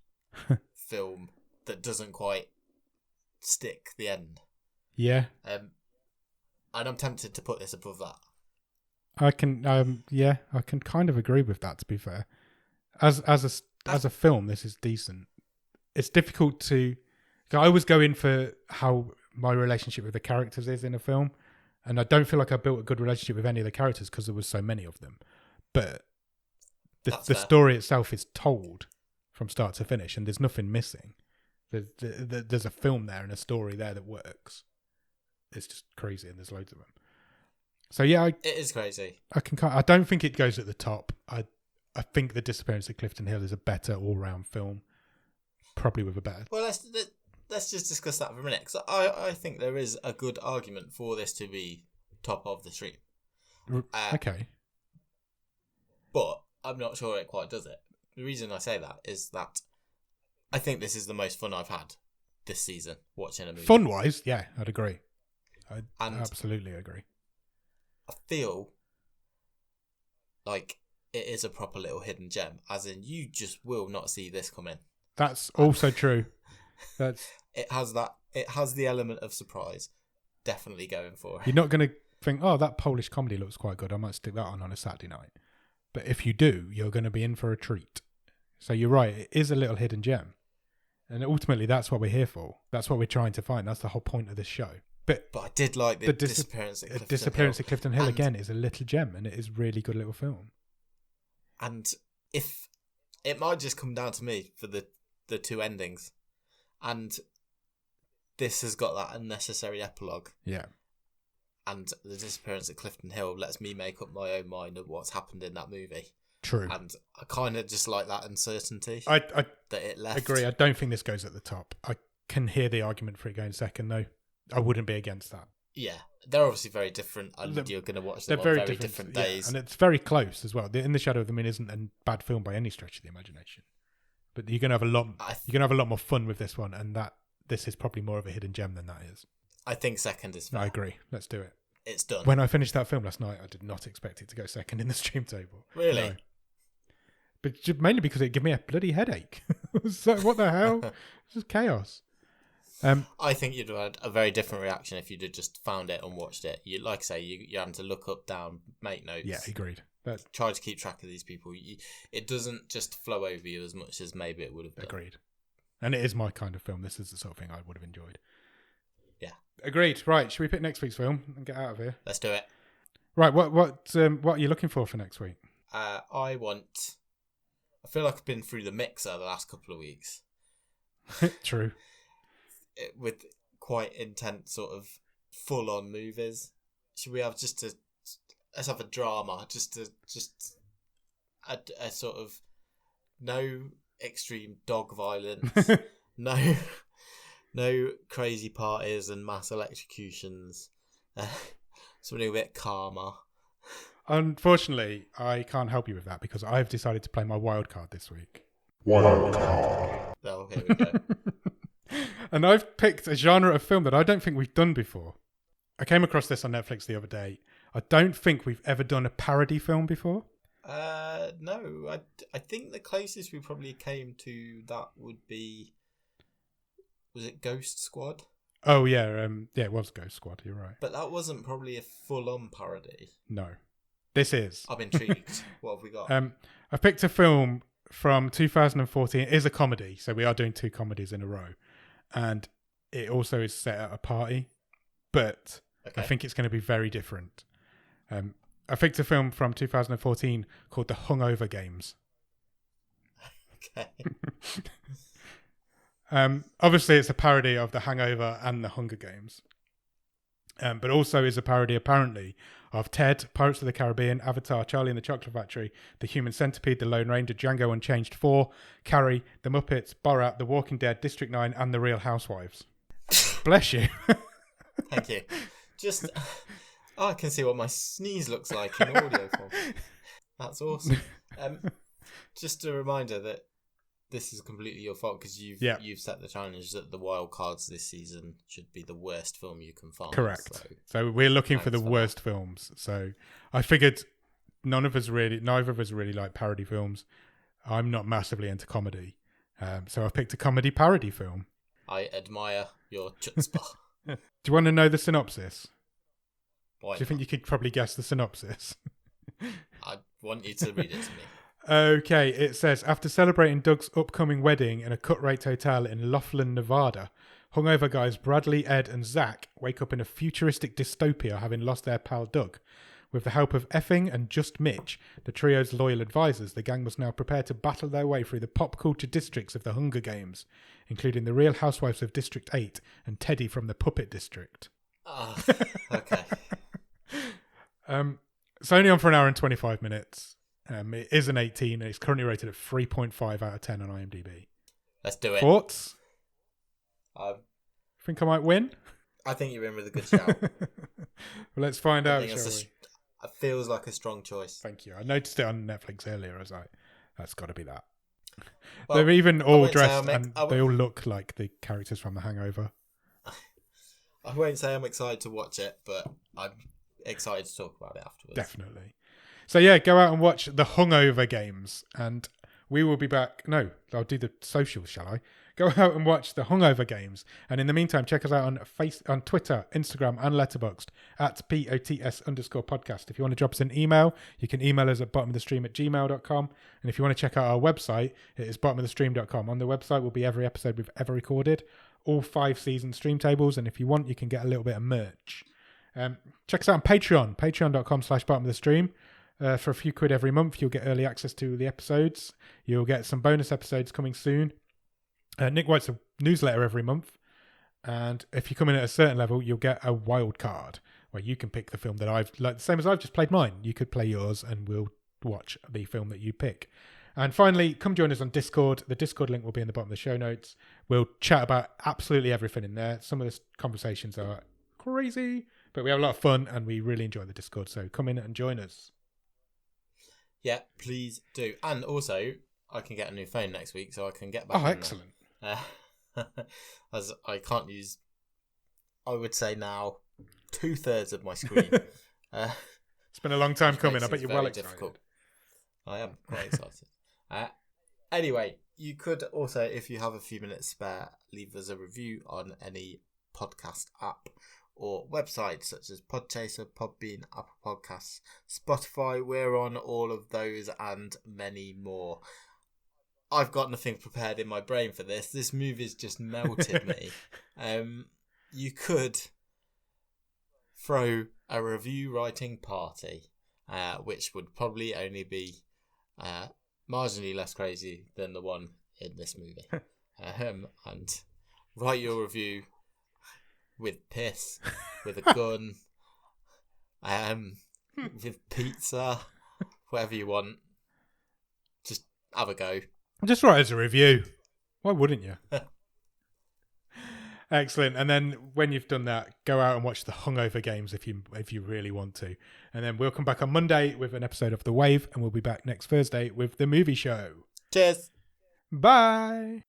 film that doesn't quite stick the end. Yeah. And I'm tempted to put this above that. I can kind of agree with that, to be fair. As a film, this is decent. It's difficult to... I always go in for how my relationship with the characters is in a film, and I don't feel like I built a good relationship with any of the characters because there was so many of them. But the story itself is told from start to finish, and there's nothing missing. There's a film there and a story there that works. It's just crazy, and there's loads of them. So yeah, it is crazy. I don't think it goes at the top. I think The Disappearance at Clifton Hill is a better all-round film, probably with a better. Well, let's just discuss that for a minute, because I think there is a good argument for this to be top of the stream. Okay. But I'm not sure it quite does it. The reason I say that is that I think this is the most fun I've had this season watching a movie. Fun-wise, yeah, I'd agree. I absolutely agree. I feel like it is a proper little hidden gem, as in you just will not see this coming. That's also true. It has the element of surprise definitely going for it. You're not going to think, oh, that Polish comedy looks quite good, I might stick that on a Saturday night. But if you do, you're going to be in for a treat. So you're right, it is a little hidden gem. And ultimately, that's what we're here for. That's what we're trying to find. That's the whole point of this show. But I did like the Disappearance at Clifton Hill. Disappearance at Clifton Hill, again, is a little gem, and it is a really good little film. And if it might just come down to me for the two endings. And this has got that unnecessary epilogue. Yeah. And The Disappearance at Clifton Hill lets me make up my own mind of what's happened in that movie. True. And I kind of just like that uncertainty I that it left. Agree. I don't think this goes at the top. I can hear the argument for it going second, though. I wouldn't be against that. Yeah. They're obviously very different, and you're going to watch them on very different days. Yeah, and it's very close as well. In the Shadow of the Moon isn't a bad film by any stretch of the imagination. but you're gonna have a lot. I You're gonna have a lot more fun with this one, and this is probably more of a hidden gem than that is. think second is fair. I agree. Let's do it. It's done. When I finished that film last night, I did not expect it to go second in the stream table. Really? No. But mainly because it gave me a bloody headache. So what the hell? It's just chaos. I think you'd have had a very different reaction if you'd have just found it and watched it. You, like I say, you're having to look up, down, make notes. Yeah, agreed. Try to keep track of these people. It doesn't just flow over you as much as maybe it would have done. Agreed. And it is my kind of film. This is the sort of thing I would have enjoyed. Yeah. Agreed. Right, should we pick next week's film and get out of here? Let's do it. Right, what are you looking for next week? I feel like I've been through the mixer the last couple of weeks. True. With quite intense sort of full-on movies. Should we have let's have a drama, just a sort of no extreme dog violence, no crazy parties and mass electrocutions, something a bit calmer. Unfortunately, I can't help you with that because I've decided to play my wild card this week. Wild card. Oh, here we go. And I've picked a genre of film that I don't think we've done before. I came across this on Netflix the other day. I don't think we've ever done a parody film before. No. I think the closest we probably came to that would be... Was it Ghost Squad? Oh, yeah. Yeah, it was Ghost Squad. You're right. But that wasn't probably a full-on parody. No. This is. I'm intrigued. What have we got? I picked a film from 2014. It is a comedy, so we are doing 2 comedies in a row. And it also is set at a party, but okay. I think it's going to be very different. I picked a film from 2014 called The Hungover Games. Okay. Obviously, it's a parody of The Hangover and The Hunger Games. But also is a parody, apparently, of Ted, Pirates of the Caribbean, Avatar, Charlie and the Chocolate Factory, The Human Centipede, The Lone Ranger, Django Unchained 4, Carrie, The Muppets, Borat, The Walking Dead, District 9, and The Real Housewives. Bless you. Thank you. Just, I can see what my sneeze looks like in audio form. That's awesome. Just a reminder that this is completely your fault because you've set the challenge that the wild cards this season should be the worst film you can find. Correct. So we're looking for the worst films. So I figured neither of us really like parody films. I'm not massively into comedy. So I've picked a comedy parody film. I admire your chutzpah. Do you want to know the synopsis? Why Do you think you could probably guess the synopsis? I want you to read it to me. Okay, it says, after celebrating Doug's upcoming wedding in a cut-rate hotel in Laughlin, Nevada, hungover guys Bradley, Ed and Zach wake up in a futuristic dystopia having lost their pal Doug. With the help of Effing and Just Mitch, the trio's loyal advisors, the gang must now prepare to battle their way through the pop culture districts of the Hunger Games, including the Real Housewives of District 8 and Teddy from the Puppet District. Okay. It's only on for an hour and 25 minutes. It is an 18 and it's currently rated at 3.5 out of 10 on IMDb. Let's do it. Thoughts? Think I might win? I think you're in with a good shout. Well, let's find out, shall we? It feels like a strong choice. Thank you. I noticed it on Netflix earlier. I was like, that's got to be that. Well, they're even all dressed and they all look like the characters from The Hangover. I won't say I'm excited to watch it, but I'm excited to talk about it afterwards. Definitely. So yeah, go out and watch The Hungover Games, and we will be back. No, I'll do the socials, shall I? Go out and watch The Hungover Games, and in the meantime, check us out on Twitter, Instagram, and Letterboxd at POTS_podcast. If you want to drop us an email, you can email us at bottomofthestream@gmail.com, and if you want to check out our website, it is bottomofthestream.com. On the website will be every episode we've ever recorded, all 5 season stream tables, and if you want, you can get a little bit of merch. Check us out on Patreon, patreon.com/bottomofthestream. For a few quid every month, you'll get early access to the episodes. You'll get some bonus episodes coming soon. Nick writes a newsletter every month. And if you come in at a certain level, you'll get a wild card where you can pick the film that the same as I've just played mine. You could play yours and we'll watch the film that you pick. And finally, come join us on Discord. The Discord link will be in the bottom of the show notes. We'll chat about absolutely everything in there. Some of the conversations are crazy, but we have a lot of fun and we really enjoy the Discord. So come in and join us. Yeah, please do. And also, I can get a new phone next week, so I can get back. Oh, excellent! As I can't use, I would say now 2/3 of my screen. It's been a long time coming. I bet you're well excited. Difficult. I am quite excited. Anyway, you could also, if you have a few minutes spare, leave us a review on any podcast app or websites such as Podchaser, Podbean, Apple Podcasts, Spotify. We're on all of those and many more. I've got nothing prepared in my brain for this. This movie's just melted me. You could throw a review writing party, which would probably only be marginally less crazy than the one in this movie. And write your review with piss, with a gun, with pizza, whatever you want. Just have a go. Just write as a review. Why wouldn't you? Excellent. And then when you've done that, go out and watch the Hungover Games if you really want to. And then we'll come back on Monday with an episode of The Wave, and we'll be back next Thursday with The Movie Show. Cheers. Bye.